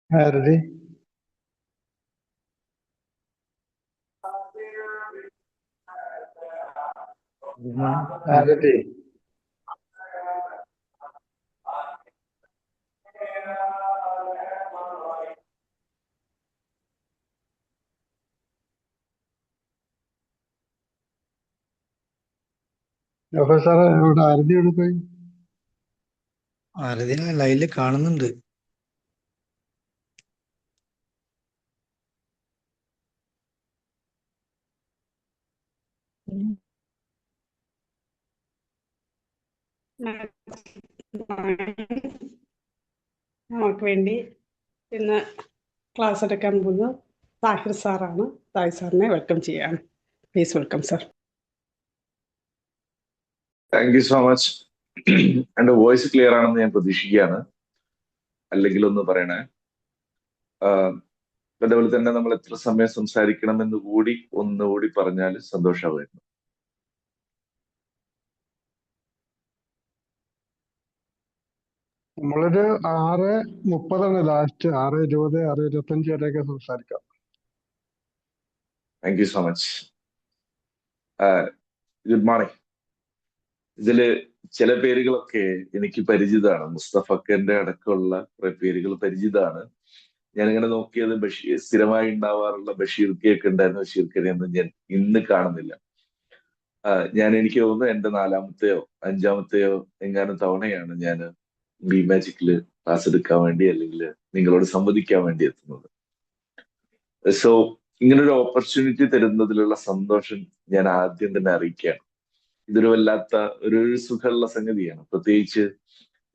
ആരതി ആരതി സാറേ ഇവിടെ ആരതി എവിടെ പോയി? ആരതിനെ ലൈനിൽ കാണുന്നുണ്ട്. നമുക്ക് വേണ്ടി ഇന്ന് ക്ലാസ് എടുക്കാൻ പോകുന്നത് താഹിർ സാറാണ്. താഹിർ സാറിനെ വെൽക്കം ചെയ്യാണ്. Please welcome sir. Thank you so much. എന്റെ വോയിസ് ക്ലിയർ ആണെന്ന് ഞാൻ പ്രതീക്ഷിക്കുകയാണ്. അല്ലെങ്കിൽ ഒന്ന് പറയണേ. അതേപോലെ തന്നെ നമ്മൾ എത്ര സമയം സംസാരിക്കണമെന്ന് കൂടി ഒന്നുകൂടി പറഞ്ഞാൽ സന്തോഷമായിരുന്നു. നമ്മളൊരു 6:30 ലാസ്റ്റ്. 6:20, 6:25 വരെയൊക്കെ സംസാരിക്കാം. Thank you so much. Good morning. ഇതില് ചില പേരുകളൊക്കെ എനിക്ക് പരിചിതമാണ്. മുസ്തഫക്കന്റെ അടക്കമുള്ള കുറെ പേരുകൾ പരിചിതമാണ്. ഞാനിങ്ങനെ നോക്കിയത് സ്ഥിരമായി ഉണ്ടാവാറുള്ള ബഷീർക്കയൊക്കെ ഉണ്ടായിരുന്ന ബഷീർക്കനെയൊന്നും ഞാൻ ഇന്ന് കാണുന്നില്ല. എനിക്ക് തോന്നുന്നു എന്റെ 4-മത്തെയോ 5-മത്തെയോ എങ്ങാനും തവണയാണ് ഞാൻ ബി മാജിക്കില് ക്ലാസ് എടുക്കാൻ വേണ്ടി അല്ലെങ്കിൽ നിങ്ങളോട് സംവദിക്കാൻ വേണ്ടി എത്തുന്നത്. സോ ഇങ്ങനൊരു ഓപ്പർച്യൂണിറ്റി തരുന്നതിലുള്ള സന്തോഷം ഞാൻ ആദ്യം തന്നെ അറിയിക്കുകയാണ്. ഇതൊരു വല്ലാത്ത ഒരു സുഖമുള്ള സംഗതിയാണ്. പ്രത്യേകിച്ച്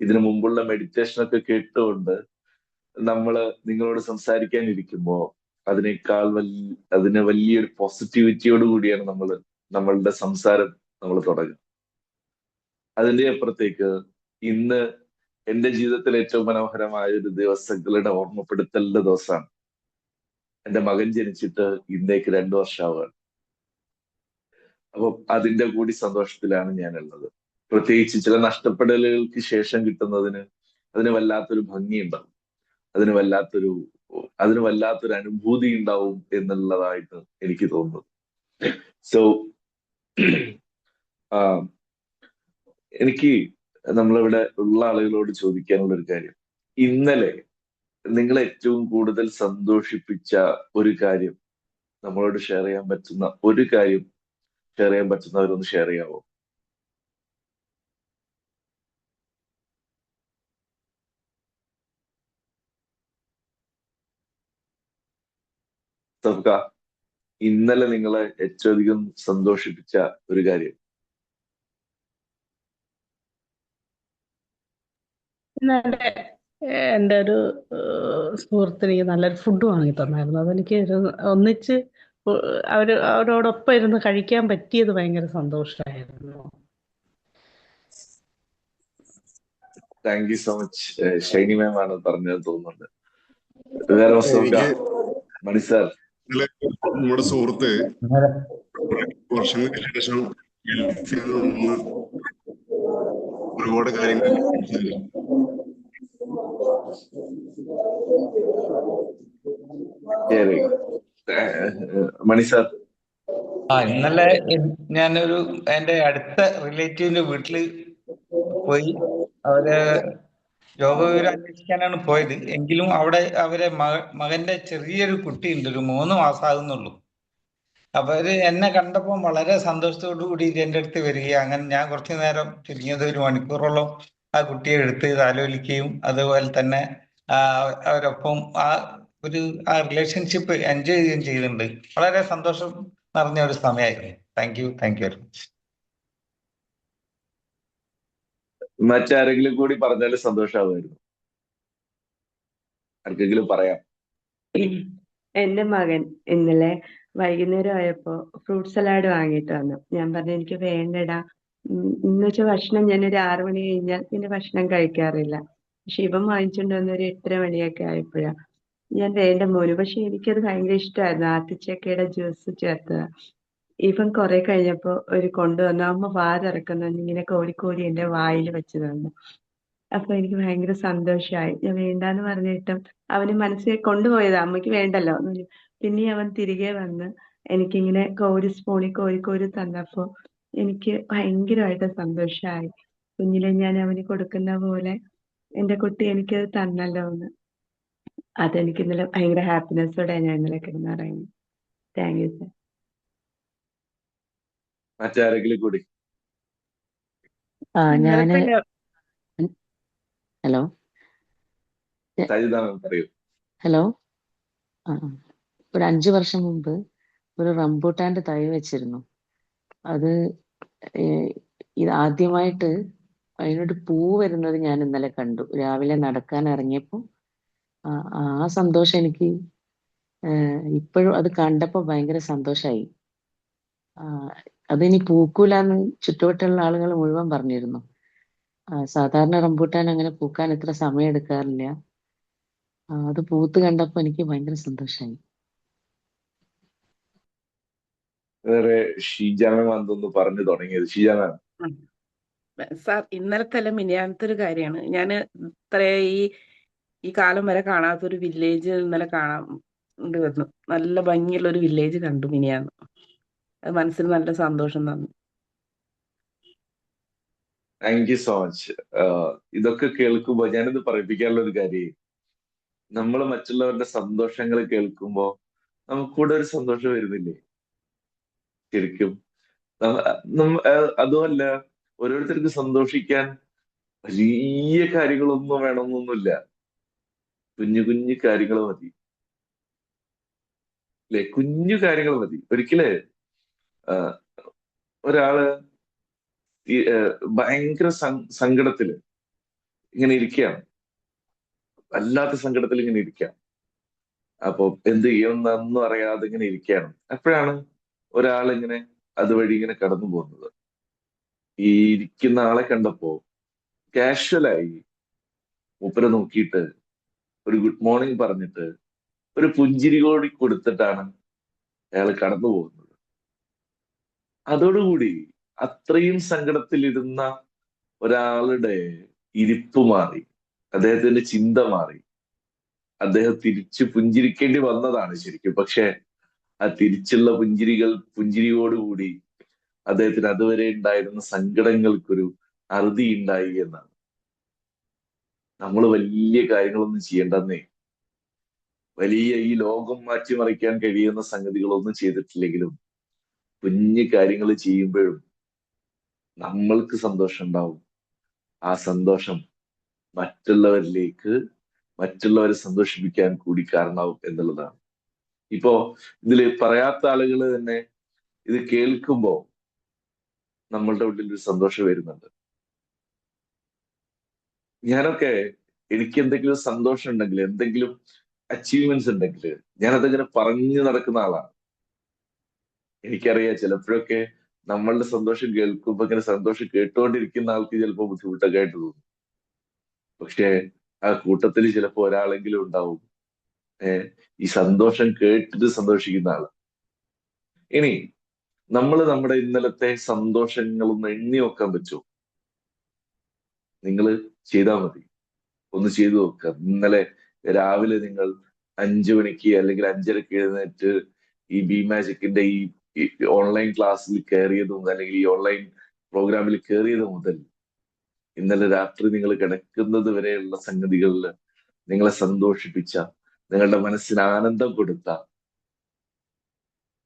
ഇതിനു മുമ്പുള്ള മെഡിറ്റേഷനൊക്കെ കേട്ടുകൊണ്ട് നിങ്ങളോട് സംസാരിക്കാനിരിക്കുമ്പോൾ അതിനേക്കാൾ അതിന് വലിയൊരു പോസിറ്റിവിറ്റിയോട് കൂടിയാണ് നമ്മളുടെ സംസാരം തുടങ്ങുക. അതിന്റെ അപ്പുറത്തേക്ക് ഇന്ന് എന്റെ ജീവിതത്തിൽ ഏറ്റവും മനോഹരമായ ഒരു ദിവസങ്ങളുടെ ഓർമ്മപ്പെടുത്തലിന്റെ ദിവസമാണ്. എന്റെ മകൻ ജനിച്ചിട്ട് ഇന്നേക്ക് 2 വർഷമാവുകയാണ്. അപ്പം അതിന്റെ കൂടി സന്തോഷത്തിലാണ് ഞാനുള്ളത്. പ്രത്യേകിച്ച് ചില നഷ്ടപ്പെടലുകൾക്ക് ശേഷം കിട്ടുന്നതിന് അതിന് വല്ലാത്തൊരു ഭംഗിയുണ്ടാവും, അതിന് വല്ലാത്തൊരു അനുഭൂതി ഉണ്ടാവും എന്നുള്ളതായിട്ട് എനിക്ക് തോന്നുന്നു. സോ എനിക്ക് നമ്മളിവിടെ ഉള്ള ആളുകളോട് ചോദിക്കാനുള്ള ഒരു കാര്യം, ഇന്നലെ നിങ്ങളെ ഏറ്റവും കൂടുതൽ സന്തോഷിപ്പിച്ച ഒരു കാര്യം നമ്മളോട് ഷെയർ ചെയ്യാൻ പറ്റുന്ന ഒരു കാര്യം ഷെയർ ചെയ്യാൻ പറ്റുന്നവരൊന്ന് ഷെയർ ചെയ്യാവോ? സബ്ക, ഇന്നലെ നിങ്ങളെ ഏറ്റവും അധികം സന്തോഷിപ്പിച്ച ഒരു കാര്യം. ഇന്നലെ എൻ്റെ ഒരു സുഹൃത്തിന് നല്ലൊരു ഫുഡ് വാങ്ങി തന്നായിരുന്നു. അതെനിക്ക് ഒന്നിച്ച് അവരോടൊപ്പം ഇരുന്ന് കഴിക്കാൻ പറ്റിയത് ഭയങ്കര സന്തോഷമായിരുന്നു. Thank you so much. Shiny ma'am ആണ് പറഞ്ഞത് തോന്നുന്നുണ്ട്. വേറെ മണി സാർ, നമ്മുടെ സുഹൃത്ത് വർഷങ്ങൾക്ക് ശേഷം ഗൾഫിൽ നിന്ന് ഒരുപാട് കാര്യങ്ങൾ മണി സാർ. ഇന്നലെ ഞാനൊരു എൻ്റെ അടുത്ത റിലേറ്റീവിന്റെ വീട്ടില് പോയി. അവര് രോഗവിവരം അന്വേഷിക്കാനാണ് പോയത്. എങ്കിലും അവിടെ അവരെ മകന്റെ ചെറിയൊരു കുട്ടിയുണ്ട്, ഒരു 3 മാസമാകുന്നുള്ളൂ. അപ്പൊ അവര് എന്നെ കണ്ടപ്പോൾ വളരെ സന്തോഷത്തോടു കൂടി എൻ്റെ അടുത്ത് വരികയും അങ്ങനെ ഞാൻ കുറച്ചു നേരം, ചുരുങ്ങിയത് 1 മണിക്കൂറോളം ആ കുട്ടിയെ എടുത്ത് താലോലിക്കുകയും അതുപോലെ തന്നെ അവരൊപ്പം ആ റിലേഷൻഷിപ്പ് എൻജോയ് ചെയ്യുകയും ചെയ്യുന്നുണ്ട്. വളരെ സന്തോഷം നിറഞ്ഞ ഒരു സമയമായിരുന്നു. Thank you very much. മറ്റാരെങ്കിലും കൂടി പറഞ്ഞാൽ സന്തോഷമാകുമായിരുന്നു. ആർക്കെങ്കിലും പറയാം? എന്റെ മകൻ ഇന്നലെ വൈകുന്നേരം ആയപ്പോ ഫ്രൂട്ട് സലാഡ് വാങ്ങിയിട്ട് വന്നു. ഞാൻ പറഞ്ഞു എനിക്ക് വേണ്ടടാ, എന്ന് വെച്ചാൽ ഭക്ഷണം ഞാനൊരു 6 മണി കഴിഞ്ഞാൽ പിന്നെ ഭക്ഷണം കഴിക്കാറില്ല. പക്ഷെ ഇവൻ വാങ്ങിച്ചുകൊണ്ട് വന്ന ഒരു 8:30 മണിയൊക്കെ ആയപ്പോഴാ ഞാൻ വേണ്ട മോന്. പക്ഷെ എനിക്കത് ഭയങ്കര ഇഷ്ടമായിരുന്നു, ആത്തിച്ചക്കയുടെ ജ്യൂസ് ചേർത്തത്. ഇവൻ കുറെ കഴിഞ്ഞപ്പോ ഒരു കൊണ്ടുവന്നു, അമ്മ വാ തുറക്കുന്നു ഇങ്ങനെ കോരി എന്റെ വായിൽ വെച്ച് തന്നു. അപ്പൊ എനിക്ക് ഭയങ്കര സന്തോഷമായി. ഞാൻ വേണ്ടാന്ന് പറഞ്ഞിട്ടും അവന് മനസ്സിൽ കൊണ്ടുപോയതാ, അമ്മയ്ക്ക് വേണ്ടല്ലോ എന്ന് പറഞ്ഞു. പിന്നെ അവൻ തിരികെ വന്ന് എനിക്കിങ്ങനെ സ്പൂണിൽ കോരി തന്നപ്പോ എനിക്ക് ഭയങ്കരമായിട്ട് സന്തോഷമായി. കുഞ്ഞിലെ ഞാൻ അവന് കൊടുക്കുന്ന പോലെ എന്റെ കുട്ടി എനിക്കത് തന്നല്ലോ എന്ന്. അതെനിക്ക് ഇന്നലെ ഭയങ്കര ഹാപ്പിനെസ്സോടെ ഞാൻ ഇന്നലെ കിടന്ന് പറയുന്നത്. Thank you sir. മറ്റാരെങ്കിലും കൂടി? ഞാന് ഇന്നലത്തെ ഹലോ സജിതാണ് പറയൂ. ഹലോ ആ ആ. ഒരു 5 വർഷം മുമ്പ് ഒരു റംബൂട്ടാന്റെ തൈ വെച്ചിരുന്നു. അത് ഇത് ആദ്യമായിട്ട് അതിനൊരു പൂ വരുന്നത് ഞാൻ ഇന്നലെ കണ്ടു. രാവിലെ നടക്കാൻ ഇറങ്ങിയപ്പോൾ ആ സന്തോഷം എനിക്ക് ഇപ്പോഴും അത് കണ്ടപ്പോൾ ഭയങ്കര സന്തോഷമായി. അതിനി പൂക്കൂലെന്ന് ചുറ്റുവട്ടമുള്ള ആളുകൾ മുഴുവൻ പറഞ്ഞിരുന്നു. സാധാരണ റംബൂട്ടാൻ അങ്ങനെ പൂക്കാൻ ഇത്ര സമയം എടുക്കാറില്ല. അത് പൂത്ത് കണ്ടപ്പോൾ എനിക്ക് ഭയങ്കര സന്തോഷമായി. വേറെ ഷീജാമ വന്നൊന്ന് പറഞ്ഞു തുടങ്ങിയത്. ഷീജാമ, സാർ, ഇന്നലത്തെ അല്ല മിനിയാന്നത്തെ ഒരു കാര്യമാണ്. ഞാൻ ഇത്ര ഈ കാലം വരെ കാണാത്തൊരു വില്ലേജ് ഇന്നലെ കാണാൻ വന്നു. നല്ല ഭംഗിയുള്ള ഒരു വില്ലേജ് കണ്ടു മിനിയാന്ന്. അത് മനസ്സിന് നല്ല സന്തോഷം തന്നു. Thank you so much. ഇതൊക്കെ കേൾക്കുമ്പോൾ ഞാനിത് പറയിപ്പിക്കാനുള്ള ഒരു കാര്യം, നമ്മൾ മറ്റുള്ളവരുടെ സന്തോഷങ്ങൾ കേൾക്കുമ്പോൾ നമുക്കൂടെ ഒരു സന്തോഷം വരുന്നില്ലേ ശരിക്കും? അതുമല്ല, ഓരോരുത്തർക്ക് സന്തോഷിക്കാൻ വലിയ കാര്യങ്ങളൊന്നും വേണമെന്നൊന്നുമില്ല. കുഞ്ഞു കുഞ്ഞു കാര്യങ്ങൾ മതി, അല്ലെ? കുഞ്ഞു കാര്യങ്ങൾ മതി. ഒരിക്കലേ ഒരാള് ഭയങ്കര സങ്കടത്തില് ഇങ്ങനെ ഇരിക്കുകയാണ്, വല്ലാത്ത സങ്കടത്തിൽ ഇങ്ങനെ ഇരിക്കാം. അപ്പൊ എന്ത് ചെയ്യുമെന്നൊന്നും അറിയാതെ ഇങ്ങനെ ഇരിക്കുകയാണ്. അപ്പോഴാണ് ഒരാളിങ്ങനെ അതുവഴി ഇങ്ങനെ കടന്നു പോകുന്നത്. ഈ ഇരിക്കുന്ന ആളെ കണ്ടപ്പോ കാഷ്വലായി മൂപ്പരെ നോക്കിയിട്ട് ഒരു ഗുഡ് മോർണിംഗ് പറഞ്ഞിട്ട് ഒരു പുഞ്ചിരി കൂടി കൊടുത്തിട്ടാണ് അയാൾ കടന്നു പോകുന്നത്. അതോടുകൂടി അത്രയും സങ്കടത്തിലിരുന്ന ഒരാളുടെ ഇരിപ്പ് മാറി, അദ്ദേഹത്തിന്റെ ചിന്ത മാറി. അദ്ദേഹം തിരിച്ചു പുഞ്ചിരിക്കേണ്ടി വന്നതാണ് ശരിക്കും. പക്ഷെ ആ തിരിച്ചുള്ള പുഞ്ചിരിയോടുകൂടി അദ്ദേഹത്തിന് അതുവരെ ഉണ്ടായിരുന്ന സങ്കടങ്ങൾക്കൊരു അറുതി ഉണ്ടായി എന്നാണ്. നമ്മൾ വലിയ കാര്യങ്ങളൊന്നും ചെയ്യേണ്ടെന്നേ, വലിയ ഈ ലോകം മാറ്റിമറിക്കാൻ കഴിയുന്ന സംഗതികളൊന്നും ചെയ്തിട്ടില്ലെങ്കിലും കുഞ്ഞു കാര്യങ്ങൾ ചെയ്യുമ്പോഴും നമ്മൾക്ക് സന്തോഷം ഉണ്ടാവും. ആ സന്തോഷം മറ്റുള്ളവരെ സന്തോഷിപ്പിക്കാൻ കൂടി കാരണമാവും എന്നുള്ളതാണ്. ഇപ്പോ ഇതിൽ പറയാത്ത ആളുകൾ തന്നെ ഇത് കേൾക്കുമ്പോ നമ്മളുടെ ഉള്ളിൽ ഒരു സന്തോഷം വരുന്നുണ്ട്. ഞാനൊക്കെ എനിക്ക് എന്തെങ്കിലും സന്തോഷം ഉണ്ടെങ്കിൽ, എന്തെങ്കിലും അച്ചീവ്മെന്റ്സ് ഉണ്ടെങ്കിൽ ഞാൻ അതങ്ങനെ പറഞ്ഞു നടക്കുന്ന ആളാണ്. എനിക്കറിയാം ചിലപ്പോഴൊക്കെ നമ്മളുടെ സന്തോഷം കേൾക്കുമ്പോ ഇങ്ങനെ സന്തോഷം കേട്ടുകൊണ്ടിരിക്കുന്ന ആൾക്ക് ചിലപ്പോൾ ബുദ്ധിമുട്ടൊക്കെ ആയിട്ട് തോന്നും. പക്ഷെ ആ കൂട്ടത്തിൽ ചിലപ്പോൾ ഒരാളെങ്കിലും ഉണ്ടാവും ഈ സന്തോഷം കേട്ടിട്ട് സന്തോഷിക്കുന്ന ആള്. ഇനി നമ്മുടെ ഇന്നലത്തെ സന്തോഷങ്ങളൊന്ന് എണ്ണി നോക്കാൻ പറ്റുമോ? നിങ്ങൾ ചെയ്താൽ മതി, ഒന്ന് ചെയ്തു നോക്കുക. ഇന്നലെ രാവിലെ നിങ്ങൾ 5 മണിക്ക് അല്ലെങ്കിൽ 5:30 എഴുന്നേറ്റ് ഈ ബി മാജിക്കിന്റെ ഈ ഓൺലൈൻ ക്ലാസ്സിൽ കയറിയത് മുതൽ, അല്ലെങ്കിൽ ഈ ഓൺലൈൻ പ്രോഗ്രാമിൽ കയറിയത് മുതൽ ഇന്നലെ രാത്രി നിങ്ങൾ കിടക്കുന്നത് വരെയുള്ള സംഗതികളിൽ നിങ്ങളെ സന്തോഷിപ്പിച്ച, നിങ്ങളുടെ മനസ്സിന് ആനന്ദം കൊടുത്ത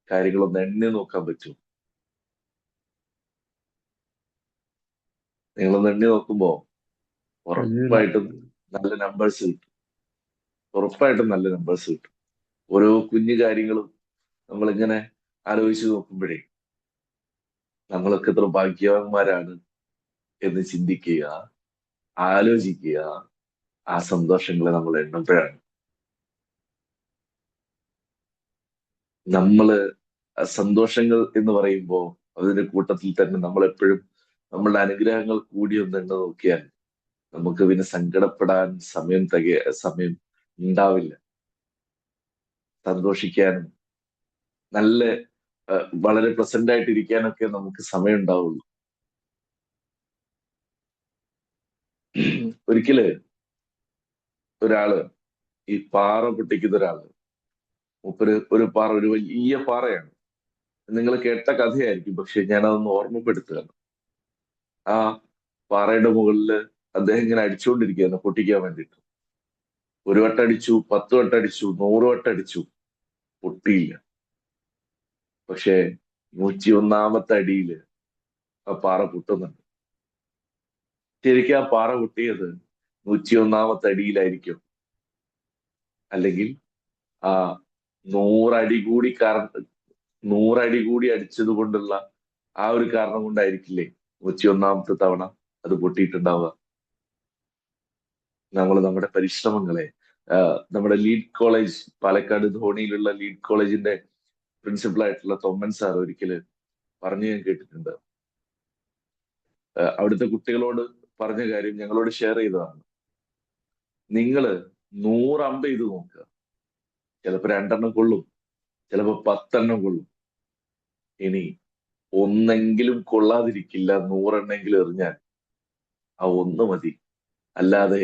കാര്യങ്ങളൊന്ന് എണ്ണി നോക്കാൻ പറ്റും. നിങ്ങളൊന്ന് എണ്ണി നോക്കുമ്പോ ഉറപ്പായിട്ടും നല്ല നമ്പേഴ്സ് കിട്ടും. ഉറപ്പായിട്ടും നല്ല നമ്പേഴ്സ് കിട്ടും. ഓരോ കുഞ്ഞു കാര്യങ്ങളും നമ്മളിങ്ങനെ ആലോചിച്ച് നോക്കുമ്പോഴേ നമ്മളൊക്കെ എത്ര ഭാഗ്യവാന്മാരാണ് എന്ന് ചിന്തിക്കുക, ആലോചിക്കുക. ആ സന്തോഷങ്ങളെ നമ്മൾ എണ്ണുമ്പോഴാണ് സന്തോഷങ്ങൾ എന്ന് പറയുമ്പോൾ അതിന്റെ കൂട്ടത്തിൽ തന്നെ നമ്മൾ എപ്പോഴും നമ്മളുടെ അനുഗ്രഹങ്ങൾ കൂടി ഒന്നെണ്ണം നോക്കിയാൽ നമുക്ക് പിന്നെ സങ്കടപ്പെടാൻ സമയം ഉണ്ടാവില്ല. സന്തോഷിക്കാനും നല്ല വളരെ പ്രസന്റ് ആയിട്ടിരിക്കാനൊക്കെ നമുക്ക് സമയം ഉണ്ടാവുള്ളൂ. ഒരിക്കല് ഒരാള് ഈ പാറ പൊട്ടിക്കുന്ന ഒരാള്, ഒരു പാറ, ഒരു വലിയ പാറയാണ്. നിങ്ങൾ കേട്ട കഥയായിരിക്കും, പക്ഷെ ഞാനതൊന്ന് ഓർമ്മപ്പെടുത്തുകയാണ്. ആ പാറയുടെ മുകളില് അദ്ദേഹം ഇങ്ങനെ അടിച്ചുകൊണ്ടിരിക്കുകയാണ് പൊട്ടിക്കാൻ വേണ്ടിയിട്ട്. 1 വട്ടം അടിച്ചു, 10 വട്ടം അടിച്ചു, 100 വട്ടം അടിച്ചു, പൊട്ടിയില്ല. പക്ഷെ 101ാമത്തെ അടിയില് ആ പാറ പൊട്ടുന്നുണ്ട്. ശരിക്കും ആ പാറ പൊട്ടിയത് 101ാമത്തെ അടിയിലായിരിക്കും, അല്ലെങ്കിൽ ആ 100 അടി കൂടി 100 അടി കൂടി അടിച്ചത് കൊണ്ടുള്ള ആ ഒരു കാരണം കൊണ്ടായിരിക്കില്ലേ 101ാമത്തെ തവണ അത് പൊട്ടിയിട്ടുണ്ടാവുക. നമ്മൾ നമ്മുടെ പരിശ്രമങ്ങളെ, നമ്മുടെ ലീഡ് കോളേജ്, പാലക്കാട് ധോണിയിലുള്ള ലീഡ് കോളേജിന്റെ പ്രിൻസിപ്പൽ ആയിട്ടുള്ള തൊമ്മൻ സാർ ഒരിക്കല് പറഞ്ഞു ഞാൻ കേട്ടിട്ടുണ്ട്. അവിടുത്തെ കുട്ടികളോട് പറഞ്ഞ കാര്യം ഞങ്ങളോട് ഷെയർ ചെയ്തതാണ്. നിങ്ങള് 100 അമ്പ് ചെയ്ത് നോക്കുക. ചിലപ്പോ 2 എണ്ണം കൊള്ളും, ചിലപ്പോ 10 എണ്ണം കൊള്ളും. ഇനി ഒന്നെങ്കിലും കൊള്ളാതിരിക്കില്ല, 100 എണ്ണെങ്കിലും എറിഞ്ഞാൽ ആ ഒന്ന് മതി. അല്ലാതെ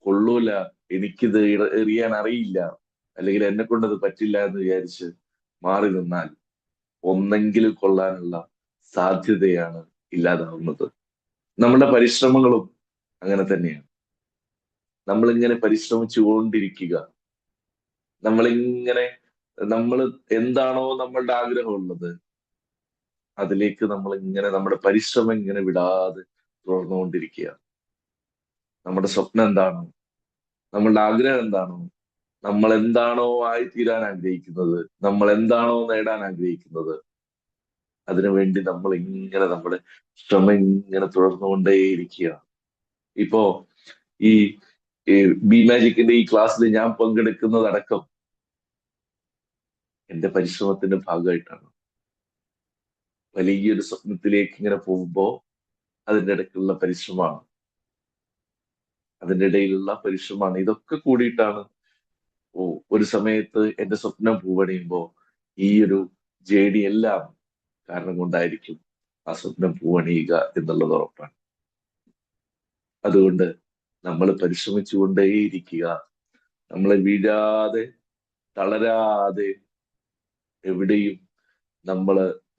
കൊള്ളൂല, എനിക്കിത് എറിയാൻ അറിയില്ല, അല്ലെങ്കിൽ എന്നെ കൊണ്ടത് പറ്റില്ല എന്ന് വിചാരിച്ച് മാറി നിന്നാൽ ഒന്നെങ്കിലും കൊള്ളാനുള്ള സാധ്യതയാണ് ഇല്ലാതാവുന്നത്. നമ്മുടെ പരിശ്രമങ്ങളും അങ്ങനെ തന്നെയാണ്. നമ്മളിങ്ങനെ പരിശ്രമിച്ചുകൊണ്ടിരിക്കുക. നമ്മൾ എന്താണോ നമ്മളുടെ ആഗ്രഹമുള്ളത് അതിലേക്ക് നമ്മൾ ഇങ്ങനെ നമ്മുടെ പരിശ്രമം ഇങ്ങനെ വിടാതെ തുടർന്നുകൊണ്ടിരിക്കുക. നമ്മുടെ സ്വപ്നം എന്താണോ, നമ്മളുടെ ആഗ്രഹം എന്താണോ, നമ്മൾ എന്താണോ ആയിത്തീരാൻ ആഗ്രഹിക്കുന്നത്, നമ്മൾ എന്താണോ നേടാൻ ആഗ്രഹിക്കുന്നത്, അതിനുവേണ്ടി നമ്മൾ ഇങ്ങനെ നമ്മുടെ ശ്രമം ഇങ്ങനെ തുടർന്നുകൊണ്ടേയിരിക്കുക. ഇപ്പോ ഈ ബി മാജിക്കിന്റെ ഈ ക്ലാസ്സിൽ ഞാൻ പങ്കെടുക്കുന്നതടക്കം എന്റെ പരിശ്രമത്തിന്റെ ഭാഗമായിട്ടാണ്. വലിയൊരു സ്വപ്നത്തിലേക്ക് ഇങ്ങനെ പോകുമ്പോ അതിൻ്റെ ഇടയ്ക്കുള്ള പരിശ്രമമാണ്, അതിൻ്റെ ഇടയിലുള്ള പരിശ്രമമാണ്. ഇതൊക്കെ കൂടിയിട്ടാണ് ഒരു സമയത്ത് എന്റെ സ്വപ്നം പൂവണിയുമ്പോ ഈ ഒരു JD എല്ലാം കാരണം കൊണ്ടായിരിക്കും ആ സ്വപ്നം പൂവണിയുക എന്നുള്ളത് ഉറപ്പാണ്. അതുകൊണ്ട് നമ്മൾ പരിശ്രമിച്ചുകൊണ്ടേയിരിക്കുക. നമ്മളെ വീഴാതെ, തളരാതെ, എവിടെയും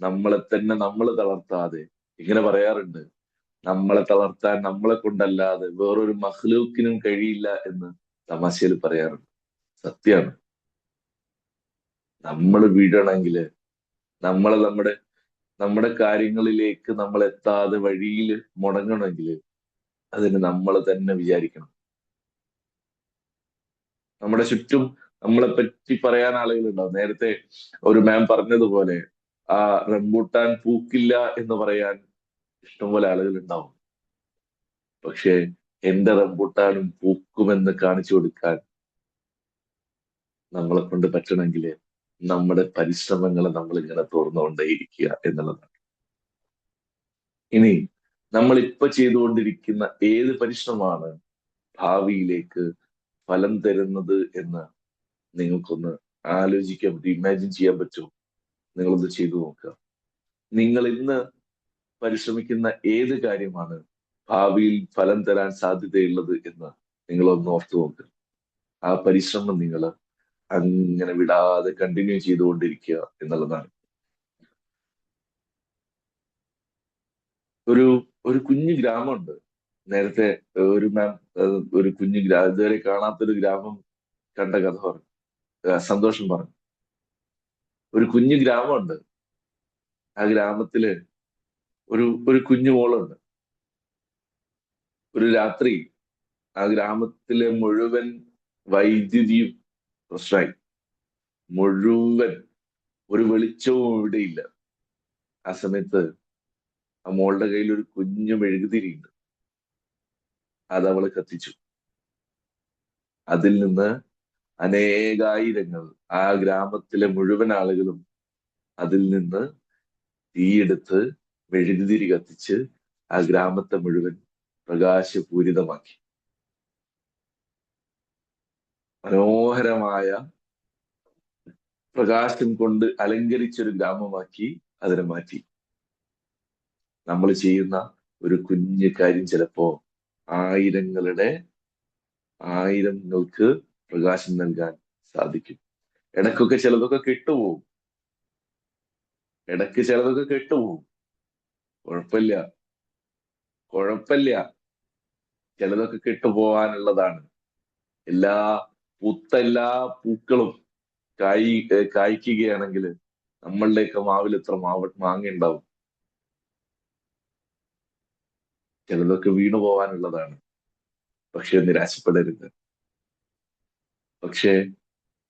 നമ്മളെ തന്നെ നമ്മൾ തളർത്താതെ. ഇങ്ങനെ പറയാറുണ്ട്, നമ്മളെ തളർത്താൻ നമ്മളെ കൊണ്ടല്ലാതെ വേറൊരു മഖ്ലൂക്കിനും കഴിയില്ല എന്ന് തമാശയിൽ പറയാറുണ്ട്. സത്യമാണ്. നമ്മൾ വീഴണമെങ്കിൽ, നമ്മുടെ കാര്യങ്ങളിലേക്ക് നമ്മൾ എത്താതെ വഴിയിൽ മുടങ്ങണമെങ്കിൽ അതിന് നമ്മൾ തന്നെ വിചാരിക്കണം. നമ്മുടെ ചുറ്റും നമ്മളെ പറ്റി പറയാൻ ആളുകളുണ്ടാവും. നേരത്തെ ഒരു മാം പറഞ്ഞതുപോലെ ആ റംബൂട്ടാൻ പൂക്കില്ല എന്ന് പറയാൻ ഇഷ്ടംപോലെ ആളുകൾ ഉണ്ടാവും. പക്ഷെ എന്റെ റംബൂട്ടാനും പൂക്കുമെന്ന് കാണിച്ചു കൊടുക്കാൻ നമ്മളെ കൊണ്ട് പറ്റണമെങ്കിൽ നമ്മുടെ പരിശ്രമങ്ങളെ നമ്മൾ ഇങ്ങനെ തുറന്നുകൊണ്ടേയിരിക്കുക എന്നുള്ളതാണ്. ഇനി നമ്മൾ ഇപ്പൊ ചെയ്തുകൊണ്ടിരിക്കുന്ന ഏത് പരിശ്രമമാണ് ഭാവിയിലേക്ക് ഫലം തരുന്നത് എന്ന് നിങ്ങൾക്കൊന്ന് ആലോചിക്കാൻ പറ്റും, ഇമാജിൻ ചെയ്യാൻ പറ്റും. നിങ്ങളൊന്ന് ചെയ്തു നോക്കുക. നിങ്ങൾ ഇന്ന് പരിശ്രമിക്കുന്ന ഏത് കാര്യമാണ് ഭാവിയിൽ ഫലം തരാൻ സാധ്യതയുള്ളത് എന്ന് നിങ്ങളൊന്ന് ഓർത്തു നോക്കുക. ആ പരിശ്രമം നിങ്ങൾ അങ്ങനെ വിടാതെ കണ്ടിന്യൂ ചെയ്തുകൊണ്ടിരിക്കുക എന്നുള്ളതാണ്. ഒരു കുഞ്ഞു ഗ്രാമമുണ്ട്. നേരത്തെ ഒരു മാം ഒരു കുഞ്ഞു ഇതുവരെ കാണാത്തൊരു ഗ്രാമം കണ്ട കഥ പറഞ്ഞു, സന്തോഷം പറഞ്ഞു. ഒരു കുഞ്ഞു ഗ്രാമമുണ്ട്. ആ ഗ്രാമത്തില് ഒരു കുഞ്ഞു മോളുണ്ട്. ഒരു രാത്രി ആ ഗ്രാമത്തിലെ മുഴുവൻ വൈദ്യുതിയും പ്രശ്നമായി. മുഴുവൻ ഒരു വെളിച്ചവും ഇവിടെയില്ല. ആ സമയത്ത് ആ മോളുടെ കയ്യിൽ ഒരു കുഞ്ഞു മെഴുകുതിരിയുണ്ട്. അത് അവള് കത്തിച്ചു. അതിൽ നിന്ന് അനേകായിരങ്ങൾ, ആ ഗ്രാമത്തിലെ മുഴുവൻ ആളുകളും അതിൽ നിന്ന് തീയെടുത്ത് മെഴുകുതിരി കത്തിച്ച് ആ ഗ്രാമത്തെ മുഴുവൻ പ്രകാശപൂരിതമാക്കി. മനോഹരമായ പ്രകാശം കൊണ്ട് അലങ്കരിച്ചൊരു ഗ്രാമമാക്കി അതിനെ മാറ്റി. നമ്മൾ ചെയ്യുന്ന ഒരു കുഞ്ഞു കാര്യം ചിലപ്പോ ആയിരങ്ങൾക്ക് പ്രകാശം നൽകാൻ സാധിക്കും. ഇടയ്ക്കൊക്കെ ചിലതൊക്കെ കെട്ടുപോകും. കുഴപ്പമില്ല. ചിലതൊക്കെ കെട്ടുപോകാനുള്ളതാണ്. എല്ലാ പൂക്കളും കായ്ക്കുകയാണെങ്കിൽ നമ്മളുടെയൊക്കെ മാവിൽ എത്ര മാങ്ങ ഉണ്ടാവും. ചിലതൊക്കെ വീണു പോകാനുള്ളതാണ്. പക്ഷെ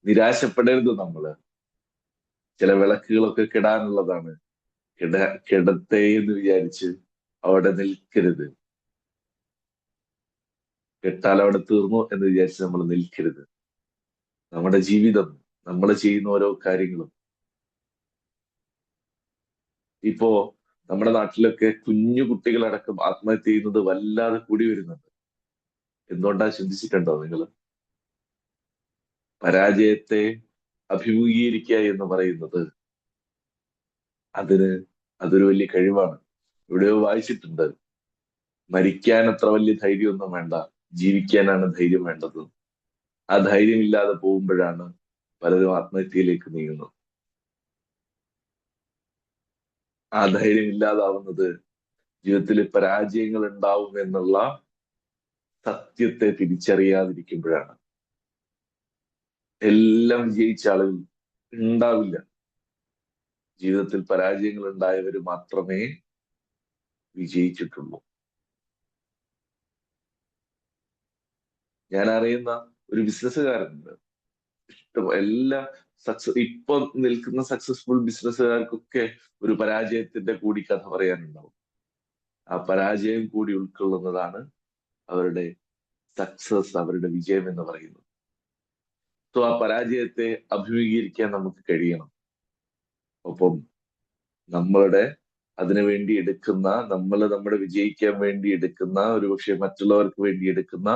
നിരാശപ്പെടരുത് നമ്മള്. ചില വിളക്കുകളൊക്കെ കെടാനുള്ളതാണ്. കിടത്തേ എന്ന് വിചാരിച്ച് അവിടെ നിൽക്കരുത്. കെട്ടാൽ അവിടെ തീർന്നു എന്ന് വിചാരിച്ച് നമ്മൾ നിൽക്കരുത്. നമ്മുടെ ജീവിതം, നമ്മൾ ചെയ്യുന്ന ഓരോ കാര്യങ്ങളും. ഇപ്പോ നമ്മുടെ നാട്ടിലൊക്കെ കുഞ്ഞു കുട്ടികളടക്കം ആത്മഹത്യ ചെയ്യുന്നത് വല്ലാതെ കൂടി വരുന്നുണ്ട്. എന്തുകൊണ്ടാ ചിന്തിച്ചിട്ടുണ്ടോ നിങ്ങൾ? പരാജയത്തെ അഭിമുഖീകരിക്കുക എന്ന് പറയുന്നത് അതൊരു വലിയ കഴിവാണ്. എവിടെയോ വായിച്ചിട്ടുണ്ട്, മരിക്കാൻ അത്ര വലിയ ധൈര്യമൊന്നും വേണ്ട, ജീവിക്കാനാണ് ധൈര്യം വേണ്ടത്. ആ ധൈര്യമില്ലാതെ പോകുമ്പോഴാണ് പലരും ആത്മഹത്യയിലേക്ക് നീങ്ങുന്നത്. ആ ധൈര്യം ഇല്ലാതാവുന്നത് ജീവിതത്തിൽ പരാജയങ്ങൾ ഉണ്ടാവും എന്നുള്ള സത്യത്തെ തിരിച്ചറിയാതിരിക്കുമ്പോഴാണ്. എല്ലാം വിജയിച്ച ആളുകൾ ഉണ്ടാവില്ല. ജീവിതത്തിൽ പരാജയങ്ങൾ ഉണ്ടായവർ മാത്രമേ വിജയിച്ചിട്ടുള്ളൂ. ഞാൻ അറിയുന്ന ഒരു ബിസിനസ്സുകാരനുണ്ട്. ഇപ്പൊ നിൽക്കുന്ന സക്സസ്ഫുൾ ബിസിനസ്സുകാർക്കൊക്കെ ഒരു പരാജയത്തിന്റെ കൂടി കഥ പറയാനുണ്ടാവും. ആ പരാജയം കൂടി ഉൾക്കൊള്ളുന്നതാണ് അവരുടെ സക്സസ്, അവരുടെ വിജയം എന്ന് പറയുന്നത്. സോ ആ പരാജയത്തെ അഭിമുഖീകരിക്കാൻ നമുക്ക് കഴിയണം. ഒപ്പം അതിനുവേണ്ടി എടുക്കുന്ന, നമ്മുടെ വിജയിക്കാൻ വേണ്ടി എടുക്കുന്ന, ഒരുപക്ഷെ മറ്റുള്ളവർക്ക് വേണ്ടി എടുക്കുന്ന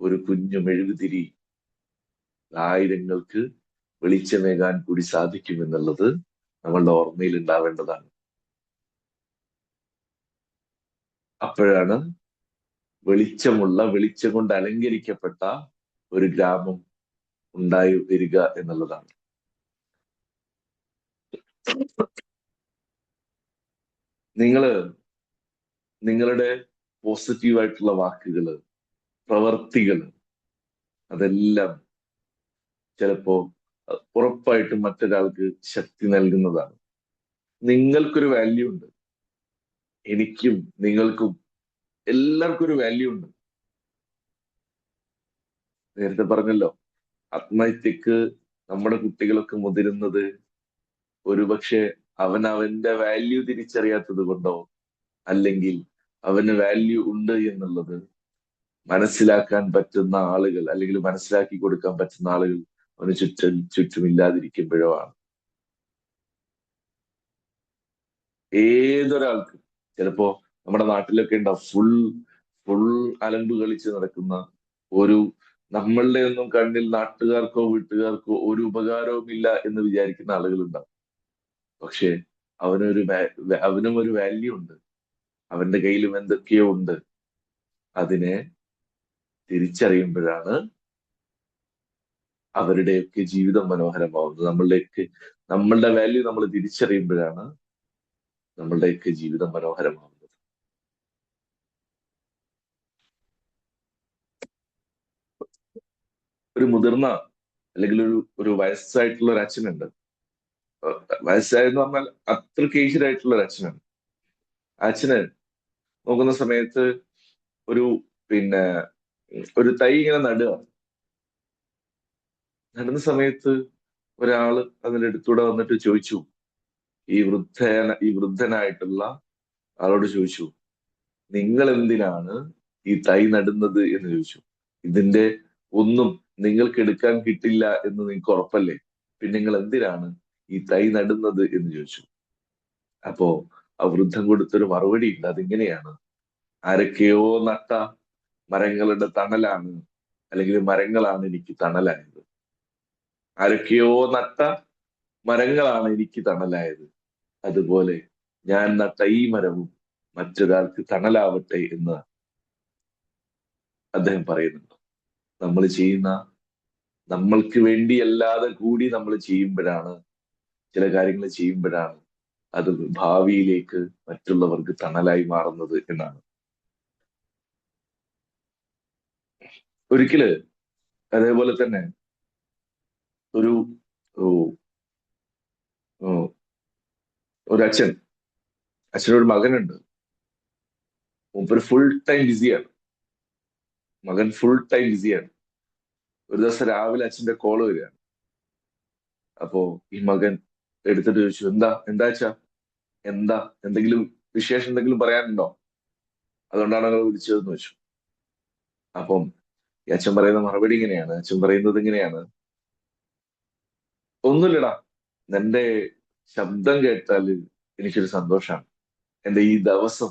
ഒരു കുഞ്ഞു മെഴുകുതിരി ആയിരങ്ങൾക്ക് വെളിച്ചമേകാൻ കൂടി സാധിക്കുമെന്നുള്ളത് നമ്മളുടെ ഓർമ്മയിൽ ഉണ്ടാവേണ്ടതാണ്. അപ്പോഴാണ് വെളിച്ചം കൊണ്ട് അലങ്കരിക്കപ്പെട്ട ഒരു ഗ്രാമം ഉണ്ടായി വരിക എന്നുള്ളതാണ്. നിങ്ങളുടെ പോസിറ്റീവായിട്ടുള്ള വാക്കുകള്, പ്രവർത്തികള്, അതെല്ലാം ചിലപ്പോ ഉറപ്പായിട്ടും മറ്റൊരാൾക്ക് ശക്തി നൽകുന്നതാണ്. നിങ്ങൾക്കൊരു വാല്യൂ ഉണ്ട്. എനിക്കും നിങ്ങൾക്കും എല്ലാവർക്കും ഒരു വാല്യൂ ഉണ്ട്. നേരത്തെ പറഞ്ഞല്ലോ, ആത്മഹത്യക്ക് നമ്മുടെ കുട്ടികളൊക്കെ മുതിരുന്നത് ഒരുപക്ഷെ അവന്റെ വാല്യൂ തിരിച്ചറിയാത്തത് കൊണ്ടോ, അല്ലെങ്കിൽ അവന് വാല്യൂ ഉണ്ട് എന്നുള്ളത് മനസ്സിലാക്കാൻ പറ്റുന്ന ആളുകൾ, അല്ലെങ്കിൽ മനസ്സിലാക്കി കൊടുക്കാൻ പറ്റുന്ന ആളുകൾ അവന് ചുറ്റും ഇല്ലാതിരിക്കുമ്പോഴോ ആണ്. ഏതൊരാൾക്കും ചിലപ്പോ നമ്മുടെ നാട്ടിലൊക്കെ ഉണ്ടാവും ഫുൾ അലമ്പ് കളിച്ച് നടക്കുന്ന, നമ്മളുടെ ഒന്നും കണ്ണിൽ നാട്ടുകാർക്കോ വീട്ടുകാർക്കോ ഒരു ഉപകാരവും ഇല്ല എന്ന് വിചാരിക്കുന്ന ആളുകളുണ്ടാവും. പക്ഷെ അവനും ഒരു വാല്യൂ ഉണ്ട്. അവന്റെ കയ്യിലും എന്തൊക്കെയോ ഉണ്ട്. അതിനെ തിരിച്ചറിയുമ്പോഴാണ് അവരുടെയൊക്കെ ജീവിതം മനോഹരമാവുന്നത്. നമ്മളുടെ വാല്യൂ നമ്മൾ തിരിച്ചറിയുമ്പോഴാണ് നമ്മളുടെയൊക്കെ ജീവിതം മനോഹരമാവുന്നത്. ഒരു മുതിർന്ന, അല്ലെങ്കിൽ ഒരു വയസ്സായിട്ടുള്ള ഒരു അച്ഛനുണ്ട്. വയസ്സായെന്ന് പറഞ്ഞാൽ അത്രയ്ക്ക് ഏജ്ഡ് ആയിട്ടുള്ള ഒരു അച്ഛനാണ്. അച്ഛന് നോക്കുന്ന സമയത്ത് ഒരു തൈ ഇങ്ങനെ നടുന്ന സമയത്ത് ഒരാള് അതിന്റെ അടുത്തൂടെ വന്നിട്ട് ചോദിച്ചു, ഈ വൃദ്ധനായിട്ടുള്ള ആളോട് ചോദിച്ചു, നിങ്ങൾ എന്തിനാണ് ഈ തൈ നടുന്നത് എന്ന് ചോദിച്ചു. ഇതിന്റെ ഒന്നും നിങ്ങൾക്ക് എടുക്കാൻ കിട്ടില്ല എന്ന് നിങ്ങൾക്ക് ഉറപ്പല്ലേ, പിന്നെ നിങ്ങൾ എന്തിനാണ് ഈ തൈ നടുന്നത് എന്ന് ചോദിച്ചു. അപ്പോ ആ വൃദ്ധൻ കൊടുത്തൊരു മറുപടി ഉണ്ട്. അതിങ്ങനെയാണ്, ആരൊക്കെയോ നട്ട മരങ്ങളുടെ തണലാണ്, അല്ലെങ്കിൽ മരങ്ങളാണ് എനിക്ക് തണലായത്. ആരൊക്കെയോ നട്ട മരങ്ങളാണ് എനിക്ക് തണലായത്. അതുപോലെ ഞാൻ നട്ട ഈ മരവും മറ്റൊരാൾക്ക് തണലാവട്ടെ എന്ന് അദ്ദേഹം പറയുന്നുണ്ട്. നമ്മൾ ചെയ്യുന്ന, നമ്മൾക്ക് വേണ്ടിയല്ലാതെ കൂടി നമ്മൾ ചെയ്യുമ്പോഴാണ്, ചില കാര്യങ്ങൾ ചെയ്യുമ്പോഴാണ് അത് ഭാവിയിലേക്ക് മറ്റുള്ളവർക്ക് തണലായി മാറുന്നത് എന്നാണ്. ഒരിക്കല് അതേപോലെ തന്നെ ഒരു ഒരു- ഒരു അച്ഛനൊരു മകനുണ്ട്. മൂപ്പര് ഫുൾ ടൈം ബിസിയാണ്. മകൻ ഫുൾ ടൈം ബിസിയാണ്. ഒരു ദിവസം രാവിലെ അച്ഛന്റെ കോള് വരികയാണ്. അപ്പോ ഈ മകൻ എടുത്തിട്ട് ചോദിച്ചു, എന്താ എന്താ, എന്തെങ്കിലും വിശേഷം എന്തെങ്കിലും പറയാനുണ്ടോ, അതുകൊണ്ടാണ് നിങ്ങൾ വിളിച്ചതെന്ന് ചോദിച്ചു. അപ്പം ഈ അച്ഛൻ പറയുന്ന മറുപടി ഇങ്ങനെയാണ്, അച്ഛൻ പറയുന്നത് ഇങ്ങനെയാണ്: ഒന്നുമില്ലടാ, നിന്റെ ശബ്ദം കേട്ടാൽ എനിക്കൊരു സന്തോഷമാണ്, എന്റെ ഈ ദിവസം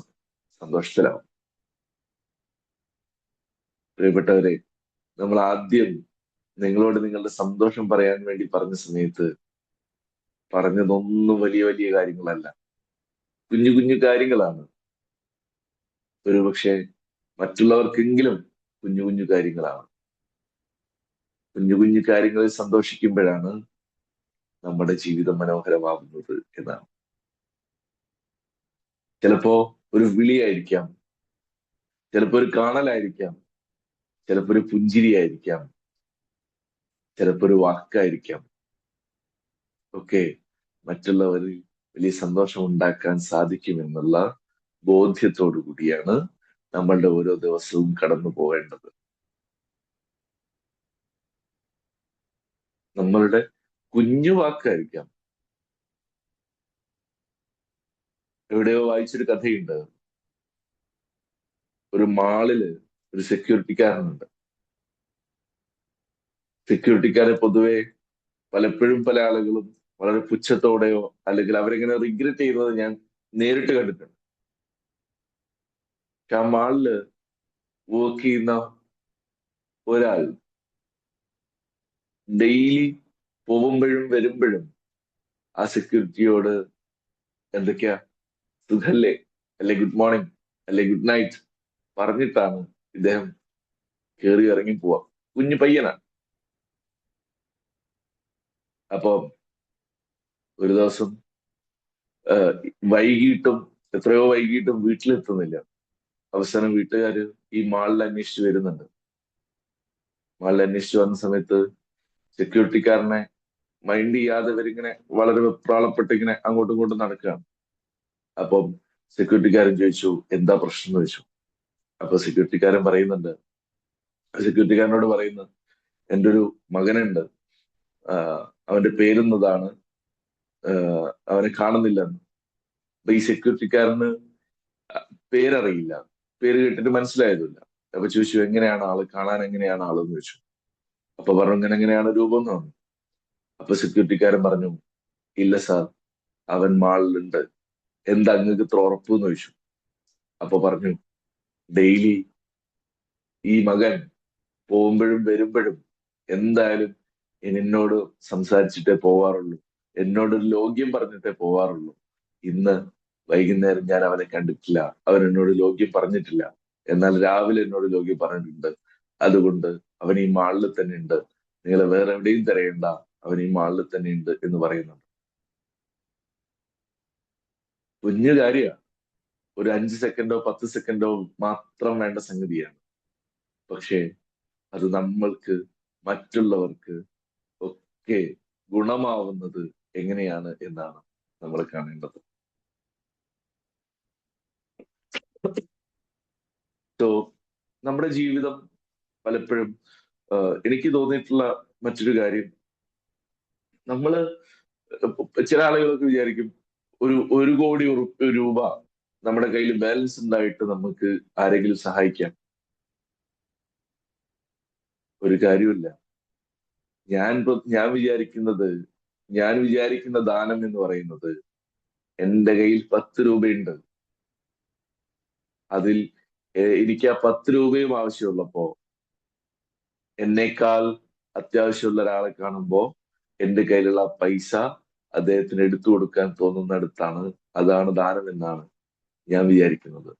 സന്തോഷത്തിലാവും. പ്രിയപ്പെട്ടവരെ, നമ്മൾ ആദ്യം നിങ്ങളോട് നിങ്ങളുടെ സന്തോഷം പറയാൻ വേണ്ടി പറഞ്ഞ സമയത്ത് പറഞ്ഞതൊന്നും വലിയ വലിയ കാര്യങ്ങളല്ല, കുഞ്ഞു കുഞ്ഞു കാര്യങ്ങളാണ്. ഒരുപക്ഷെ മറ്റുള്ളവർക്കെങ്കിലും കുഞ്ഞു കുഞ്ഞു കാര്യങ്ങളാണ്. കുഞ്ഞു കുഞ്ഞു കാര്യങ്ങളിൽ സന്തോഷിക്കുമ്പോഴാണ് നമ്മുടെ ജീവിതം മനോഹരമാകുന്നത് എന്നാണ്. ചിലപ്പോ ഒരു വിളിയായിരിക്കാം, ചിലപ്പോ ഒരു കാണലായിരിക്കാം, ചിലപ്പോ ഒരു പുഞ്ചിരിയായിരിക്കാം, ചിലപ്പോ ഒരു വാക്കായിരിക്കാം. ഒക്കെ മറ്റുള്ളവരിൽ വലിയ സന്തോഷം ഉണ്ടാക്കാൻ സാധിക്കുമെന്നുള്ള ബോധ്യത്തോടു കൂടിയാണ് നമ്മളുടെ ഓരോ ദിവസവും കടന്നു പോകേണ്ടത്. നമ്മളുടെ കുഞ്ഞു വാക്കായിരിക്കാം. എവിടെയോ വായിച്ചൊരു കഥയുണ്ട്. ഒരു മാളില് ഒരു സെക്യൂരിറ്റിക്കാരനുണ്ട്. സെക്യൂരിറ്റിക്കാരെ പൊതുവെ പലപ്പോഴും പല ആളുകളും വളരെ പുച്ഛത്തോടെയോ അല്ലെങ്കിൽ അവരെങ്ങനെ റിഗ്രറ്റ് ചെയ്യുന്നത് ഞാൻ നേരിട്ട് കണ്ടിട്ടുണ്ട്. പക്ഷെ ആ മാളില് വർക്ക് ചെയ്യുന്ന ഒരാൾ ഡെയിലി പോകുമ്പോഴും വരുമ്പോഴും ആ സെക്യൂരിറ്റിയോട് എന്തൊക്കെയാ, സുഖല്ലേ, അല്ലെ ഗുഡ് മോർണിംഗ്, അല്ലെ ഗുഡ് നൈറ്റ് പറഞ്ഞിട്ടാണ് ഇദ്ദേഹം കയറി ഇറങ്ങി പോവാ. കുഞ്ഞു പയ്യനാണ്. അപ്പൊ ഒരു ദിവസം വൈകിട്ടും, എത്രയോ വൈകിട്ടും വീട്ടിലെത്തുന്നില്ല. അവസാനം വീട്ടുകാര് ഈ മാളിൽ അന്വേഷിച്ച് വരുന്നുണ്ട്. മാളിൽ അന്വേഷിച്ച് വന്ന സമയത്ത് സെക്യൂരിറ്റിക്കാരനെ മൈൻഡ് ചെയ്യാതെ ഇവരിങ്ങനെ വളരെ വെപ്രാളപ്പെട്ട് ഇങ്ങനെ അങ്ങോട്ടും ഇങ്ങോട്ടും നടക്കുകയാണ്. അപ്പം സെക്യൂരിറ്റിക്കാരൻ ചോദിച്ചു, എന്താ പ്രശ്നം എന്ന് ചോദിച്ചു. അപ്പൊ സെക്യൂരിറ്റിക്കാരനോട് പറയുന്നു, എൻ്റെ ഒരു മകനുണ്ട്, അവന്റെ പേരുന്നതാണ്, അവനെ കാണുന്നില്ലെന്ന്. അപ്പൊ ഈ സെക്യൂരിറ്റിക്കാരന് പേരറിയില്ല, പേര് കേട്ടിട്ട് മനസ്സിലായതില്ല. അപ്പൊ ചോദിച്ചു, എങ്ങനെയാണ് ആള്, കാണാൻ എങ്ങനെയാണ് ആളെന്ന് ചോദിച്ചു. അപ്പൊ പറഞ്ഞു, ഇങ്ങനെ എങ്ങനെയാണ് രൂപം എന്ന് പറഞ്ഞു. അപ്പൊ സെക്യൂരിറ്റിക്കാരൻ പറഞ്ഞു, ഇല്ല സാർ, അവൻ മാളിലുണ്ട്, എന്താ അങ്ങക്ക് ഇത്ര ഉറപ്പ് എന്ന് ചോദിച്ചു. അപ്പൊ പറഞ്ഞു, ഡെയിലി ഈ മകൻ പോകുമ്പോഴും വരുമ്പോഴും എന്തായാലും എന്നോട് സംസാരിച്ചിട്ടേ പോവാറുള്ളൂ, എന്നോടൊരു ലോഗ്യം പറഞ്ഞിട്ടേ പോവാറുള്ളൂ. ഇന്ന് വൈകുന്നേരം ഞാൻ അവനെ കണ്ടിട്ടില്ല, അവൻ എന്നോട് ലോഗ്യം പറഞ്ഞിട്ടില്ല. എന്നാൽ രാവിലെ എന്നോട് ലോഗ്യം പറഞ്ഞിട്ടുണ്ട്. അതുകൊണ്ട് അവൻ ഈ മാളിൽ തന്നെ ഉണ്ട്, നിങ്ങൾ വേറെ എവിടെയും തിരയണ്ട, അവൻ ഈ മാളിൽ തന്നെ ഉണ്ട് എന്ന് പറയുന്നുണ്ട്. കുഞ്ഞു കാര്യമാണ്, ഒരു 5 സെക്കൻഡോ 10 സെക്കൻഡോ മാത്രം വേണ്ട സംഗതിയാണ്. പക്ഷേ അത് നമ്മൾക്ക്, മറ്റുള്ളവർക്ക് ഒക്കെ ഗുണമാവുന്നത് എങ്ങനെയാണ് എന്നാണ് നമ്മൾ കാണേണ്ടത്. സോ നമ്മുടെ ജീവിതം പലപ്പോഴും എനിക്ക് തോന്നിയിട്ടുള്ള മറ്റൊരു കാര്യം, നമ്മള് ചില ആളുകളൊക്കെ വിചാരിക്കും, ഒരു കോടി രൂപ നമ്മുടെ കയ്യിൽ ബാലൻസ് ഉണ്ടായിട്ട് നമുക്ക് ആരെങ്കിലും സഹായിക്കാം. ഒരു കാര്യമില്ല. ഞാൻ വിചാരിക്കുന്ന ദാനം എന്ന് പറയുന്നത്, എൻ്റെ കയ്യിൽ 10 രൂപയുണ്ട്, അതിൽ എനിക്ക് ആ 10 രൂപയും ആവശ്യമുള്ളപ്പോ എന്നേക്കാൾ അത്യാവശ്യമുള്ള ഒരാളെ കാണുമ്പോ എന്റെ കയ്യിലുള്ള പൈസ അദ്ദേഹത്തിന് എടുത്തു കൊടുക്കാൻ തോന്നുന്നിടത്താണ് അതാണ് ദാനം എന്നാണ് ഞാൻ വിചാരിക്കുന്നത്.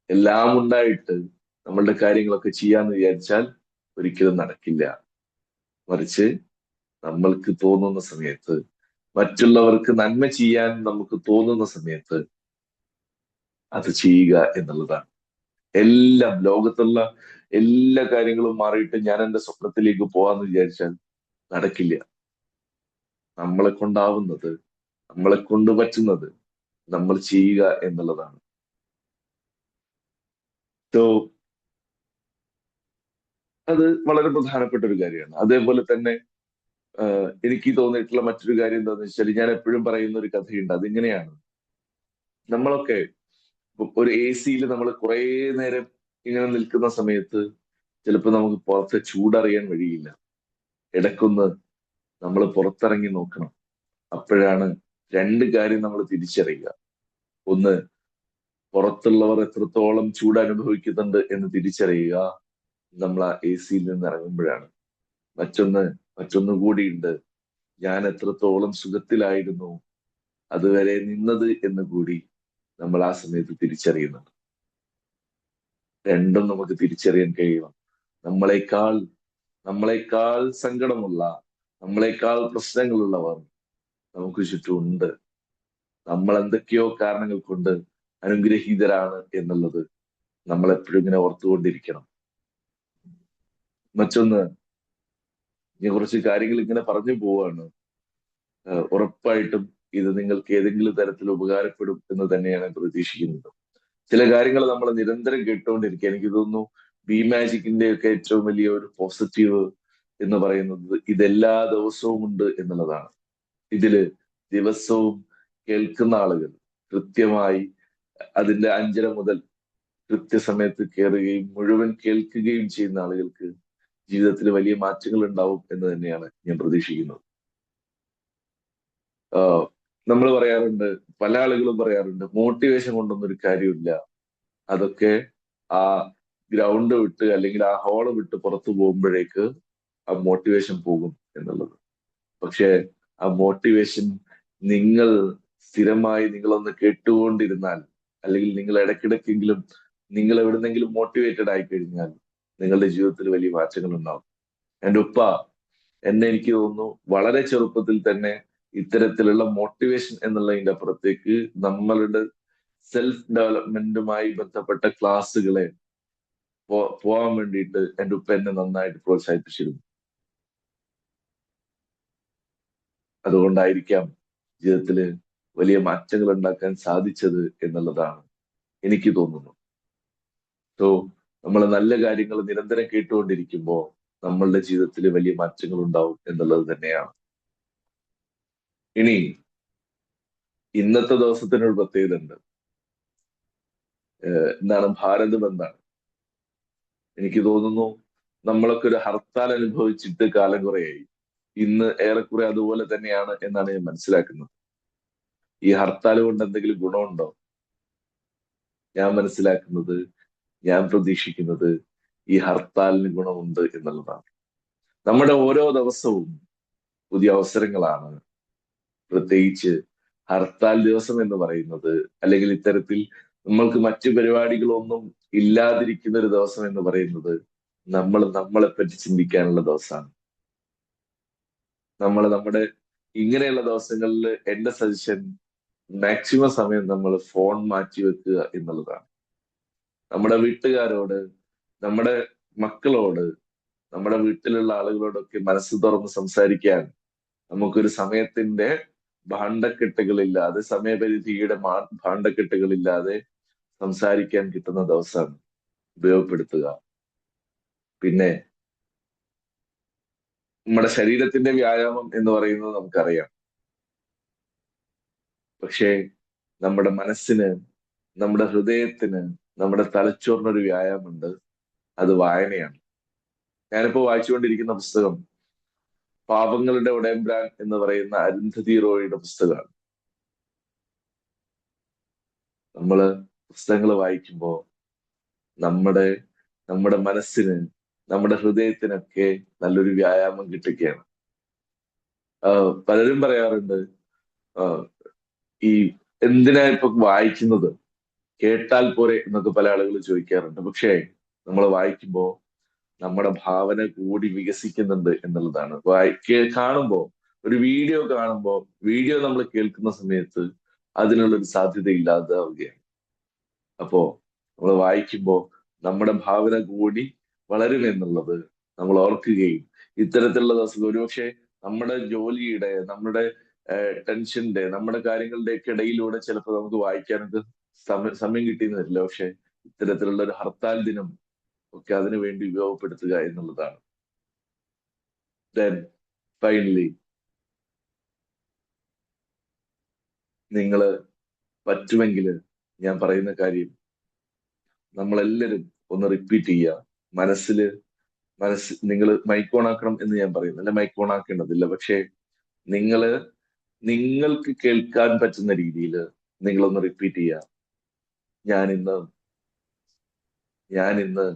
എല്ലാം ഉണ്ടായിട്ട് നമ്മളുടെ കാര്യങ്ങളൊക്കെ ചെയ്യാന്ന് വിചാരിച്ചാൽ ഒരിക്കലും നടക്കില്ല. മറിച്ച് നമ്മൾക്ക് തോന്നുന്ന സമയത്ത്, മറ്റുള്ളവർക്ക് നന്മ ചെയ്യാൻ നമുക്ക് തോന്നുന്ന സമയത്ത് അത് ചെയ്യുക എന്നുള്ളതാണ്. എല്ലാം ലോകത്തുള്ള എല്ലാ കാര്യങ്ങളും മാറിയിട്ട് ഞാൻ എന്റെ സ്വപ്നത്തിലേക്ക് പോവാന്ന് വിചാരിച്ചാൽ നടക്കില്ല. നമ്മളെ കൊണ്ടാവുന്നത്, നമ്മളെ കൊണ്ട് പറ്റുന്നത് നമ്മൾ ചെയ്യുക എന്നുള്ളതാണ്. സോ അത് വളരെ പ്രധാനപ്പെട്ട ഒരു കാര്യമാണ്. അതേപോലെ തന്നെ എനിക്ക് തോന്നിയിട്ടുള്ള മറ്റൊരു കാര്യം എന്താണെന്ന് വെച്ചാൽ, ഞാൻ എപ്പോഴും പറയുന്ന ഒരു കഥയുണ്ട്. അതിങ്ങനെയാണ്: നമ്മളൊക്കെ ഒരു എ സിയിൽ നമ്മൾ കുറെ നേരം ഇങ്ങനെ നിൽക്കുന്ന സമയത്ത് ചിലപ്പോൾ നമുക്ക് പുറത്തെ ചൂടറിയാൻ വഴിയില്ല. ഇടയ്ക്കൊന്ന് നമ്മൾ പുറത്തിറങ്ങി നോക്കണം. അപ്പോഴാണ് രണ്ട് കാര്യം നമ്മൾ തിരിച്ചറിയുക. ഒന്ന്, പുറത്തുള്ളവർ എത്രത്തോളം ചൂട് അനുഭവിക്കുന്നുണ്ട് എന്ന് തിരിച്ചറിയുക നമ്മൾ ആ എ സിയിൽ നിന്ന് ഇറങ്ങുമ്പോഴാണ്. മറ്റൊന്ന് കൂടിയുണ്ട്: ഞാൻ എത്രത്തോളം സുഖത്തിലായിരുന്നു അതുവരെ നിന്നത് എന്ന് കൂടി നമ്മൾ ആ സമയത്ത് തിരിച്ചറിയുന്നുണ്ട്. രണ്ടും നമുക്ക് തിരിച്ചറിയാൻ കഴിയണം. നമ്മളെക്കാൾ സങ്കടമുള്ള, നമ്മളെക്കാൾ പ്രശ്നങ്ങളുള്ളവർ നമുക്ക് ചുറ്റുമുണ്ട്. നമ്മൾ എന്തൊക്കെയോ കാരണങ്ങൾ കൊണ്ട് അനുഗ്രഹീതരാണ് എന്നുള്ളത് നമ്മൾ എപ്പോഴും ഇങ്ങനെ ഓർത്തുകൊണ്ടിരിക്കണം. മറ്റൊന്ന്, ഞാൻ കുറച്ച് കാര്യങ്ങൾ ഇങ്ങനെ പറഞ്ഞു പോവാണ്. ഉറപ്പായിട്ടും ഇത് നിങ്ങൾക്ക് ഏതെങ്കിലും തരത്തിൽ ഉപകാരപ്പെടും എന്ന് തന്നെയാണ് പ്രതീക്ഷിക്കുന്നത്. ചില കാര്യങ്ങൾ നമ്മൾ നിരന്തരം കേട്ടുകൊണ്ടിരിക്കുക. എനിക്ക് തോന്നുന്നു ബി മാജിക്കിന്റെ ഒക്കെ ഏറ്റവും വലിയ ഒരു പോസിറ്റീവ് എന്ന് പറയുന്നത് ഇതെല്ലാ ദിവസവും ഉണ്ട് എന്നുള്ളതാണ്. ഇതില് ദിവസവും കേൾക്കുന്ന ആളുകൾ കൃത്യമായി അതിന്റെ 5:30 മുതൽ കൃത്യസമയത്ത് കയറുകയും മുഴുവൻ കേൾക്കുകയും ചെയ്യുന്ന ആളുകൾക്ക് ജീവിതത്തിൽ വലിയ മാറ്റങ്ങൾ ഉണ്ടാവും എന്ന് തന്നെയാണ് ഞാൻ പ്രതീക്ഷിക്കുന്നത്. നമ്മൾ പറയാറുണ്ട്, പല ആളുകളും പറയാറുണ്ട്, മോട്ടിവേഷൻ കൊണ്ടൊന്നും ഒരു കാര്യമില്ല, അതൊക്കെ ആ ഗ്രൗണ്ട് വിട്ട് അല്ലെങ്കിൽ ആ ഹോള് വിട്ട് പുറത്തു പോകുമ്പോഴേക്ക് ആ മോട്ടിവേഷൻ പോകും എന്നുള്ളത്. പക്ഷെ ആ മോട്ടിവേഷൻ നിങ്ങൾ സ്ഥിരമായി നിങ്ങളൊന്ന് കേട്ടുകൊണ്ടിരുന്നാൽ, അല്ലെങ്കിൽ നിങ്ങൾ ഇടയ്ക്കിടയ്ക്കെങ്കിലും നിങ്ങൾ എവിടുന്നെങ്കിലും മോട്ടിവേറ്റഡ് ആയി കഴിഞ്ഞാൽ നിങ്ങളുടെ ജീവിതത്തിൽ വലിയ മാറ്റങ്ങൾ ഉണ്ടാവും. എൻ്റെ ഉപ്പ എനിക്ക് തോന്നുന്നു വളരെ ചെറുപ്പത്തിൽ തന്നെ ഇത്തരത്തിലുള്ള മോട്ടിവേഷൻ എന്നുള്ളതിന്റെ അപ്പുറത്തേക്ക് നമ്മളുടെ സെൽഫ് ഡെവലപ്മെന്റുമായി ബന്ധപ്പെട്ട ക്ലാസ്സുകളെ പോകാൻ വേണ്ടിയിട്ട് എൻ്റെ ഉപ്പ എന്നെ നന്നായിട്ട് പ്രോത്സാഹിപ്പിച്ചിരുന്നു. അതുകൊണ്ടായിരിക്കാം ജീവിതത്തിൽ വലിയ മാറ്റങ്ങൾ ഉണ്ടാക്കാൻ സാധിച്ചത് എന്നുള്ളതാണ് എനിക്ക് തോന്നുന്നത്. സോ നമ്മൾ നല്ല കാര്യങ്ങൾ നിരന്തരം കേട്ടുകൊണ്ടിരിക്കുമ്പോൾ നമ്മളുടെ ജീവിതത്തിൽ വലിയ മാറ്റങ്ങൾ ഉണ്ടാവും എന്നുള്ളത് തന്നെയാണ്. ഇനി ഇന്നത്തെ ദിവസത്തിനൊരു പ്രത്യേകത ഉണ്ട്. എന്താണ്? ഭാരത് ബന്ദാണ്. എനിക്ക് തോന്നുന്നു നമ്മളൊക്കെ ഒരു ഹർത്താൽ അനുഭവിച്ചിട്ട് കാലം കുറയായി. ഇന്ന് ഏറെക്കുറെ അതുപോലെ തന്നെയാണ് എന്നാണ് ഞാൻ മനസ്സിലാക്കുന്നത്. ഈ ഹർത്താൽ കൊണ്ട് എന്തെങ്കിലും ഗുണമുണ്ടോ? ഞാൻ മനസ്സിലാക്കുന്നത്, ഞാൻ പ്രതീക്ഷിക്കുന്നത് ഈ ഹർത്താലിന് ഗുണമുണ്ട് എന്നുള്ളതാണ്. നമ്മുടെ ഓരോ ദിവസവും പുതിയ അവസരങ്ങളാണ്. പ്രത്യേകിച്ച് ഹർത്താൽ ദിവസം എന്ന് പറയുന്നത്, അല്ലെങ്കിൽ ഇത്തരത്തിൽ നമ്മൾക്ക് മറ്റു പരിപാടികളൊന്നും ഇല്ലാതിരിക്കുന്ന ഒരു ദിവസം എന്ന് പറയുന്നത് നമ്മളെ പറ്റി ചിന്തിക്കാനുള്ള ദിവസമാണ്. നമ്മുടെ ഇങ്ങനെയുള്ള ദിവസങ്ങളിൽ എന്റെ സജഷൻ, മാക്സിമം സമയം നമ്മൾ ഫോൺ മാറ്റി വെക്കുക എന്നുള്ളതാണ്. നമ്മുടെ വീട്ടുകാരോട്, നമ്മുടെ മക്കളോട്, നമ്മുടെ വീട്ടിലുള്ള ആളുകളോടൊക്കെ മനസ്സ് തുറന്ന് സംസാരിക്കാൻ നമുക്കൊരു സമയത്തിന്റെ ഭാണ്ഡക്കെട്ടുകളില്ലാതെ, സമയപരിധിയുടെ ഭാണ്ഡക്കെട്ടുകളില്ലാതെ സംസാരിക്കാൻ കിട്ടുന്ന ദിവസമാണ്. ഉപയോഗപ്പെടുത്തുക. പിന്നെ നമ്മുടെ ശരീരത്തിന്റെ വ്യായാമം എന്ന് പറയുന്നത് നമുക്കറിയാം. പക്ഷേ നമ്മുടെ മനസ്സിന്, നമ്മുടെ ഹൃദയത്തിന്, നമ്മുടെ തലച്ചോറിനൊരു വ്യായാമമുണ്ട്. അത് വായനയാണ്. ഞാനിപ്പോ വായിച്ചുകൊണ്ടിരിക്കുന്ന പുസ്തകം പാപങ്ങളുടെ ഉടയമ്പ്രാൻ എന്ന് പറയുന്ന അരുന്ധതി റോയിയുടെ പുസ്തകമാണ്. നമ്മള് പുസ്തകങ്ങൾ വായിക്കുമ്പോൾ നമ്മുടെ നമ്മുടെ മനസ്സിന്, നമ്മുടെ ഹൃദയത്തിനൊക്കെ നല്ലൊരു വ്യായാമം കിട്ടുകയാണ്. പലരും പറയാറുണ്ട്, ഈ എന്തിനാ ഇപ്പൊ വായിക്കുന്നത്, കേട്ടാൽ പോരെ എന്നൊക്കെ പല ആളുകൾ ചോദിക്കാറുണ്ട്. പക്ഷേ നമ്മൾ വായിക്കുമ്പോൾ നമ്മുടെ ഭാവന കൂടി വികസിക്കുന്നുണ്ട് എന്നുള്ളതാണ്. കാണുമ്പോൾ, ഒരു വീഡിയോ കാണുമ്പോൾ, വീഡിയോ നമ്മൾ കേൾക്കുന്ന സമയത്ത് അതിനുള്ളൊരു സാധ്യത ഇല്ലാതാവുകയാണ്. അപ്പോ നമ്മൾ വായിക്കുമ്പോൾ നമ്മുടെ ഭാവന കൂടി വളരുമെന്നുള്ളത് നമ്മൾ ഓർക്കുകയും, ഇത്തരത്തിലുള്ള ദിവസം ഒരുപക്ഷെ നമ്മുടെ ജോലിയുടെ, നമ്മുടെ ടെൻഷന്റെ, നമ്മുടെ കാര്യങ്ങളുടെ ഒക്കെ ഇടയിലൂടെ ചിലപ്പോൾ നമുക്ക് വായിക്കാനൊക്കെ സമയം കിട്ടിയെന്ന് വരില്ല. പക്ഷെ ഇത്തരത്തിലുള്ള ഒരു ഹർത്താൽ ദിനം ഒക്കെ അതിനു വേണ്ടി ഉപയോഗപ്പെടുത്തുക എന്നുള്ളതാണ്. ദെൻ ഫൈനലി നിങ്ങള് പറ്റുമെങ്കിൽ ഞാൻ പറയുന്ന കാര്യം നമ്മളെല്ലാവരും ഒന്ന് റിപ്പീറ്റ് ചെയ്യുക. നിങ്ങൾ മൈക്ക് ഓൺ ആക്കണം എന്ന് ഞാൻ പറയുന്നില്ല, മൈക്ക് ഓൺ ആക്കേണ്ടതില്ല. പക്ഷേ നിങ്ങൾക്ക് കേൾക്കാൻ പറ്റുന്ന രീതിയിൽ നിങ്ങളൊന്ന് റിപ്പീറ്റ് ചെയ്യുക. ഞാൻ ഇന്ന്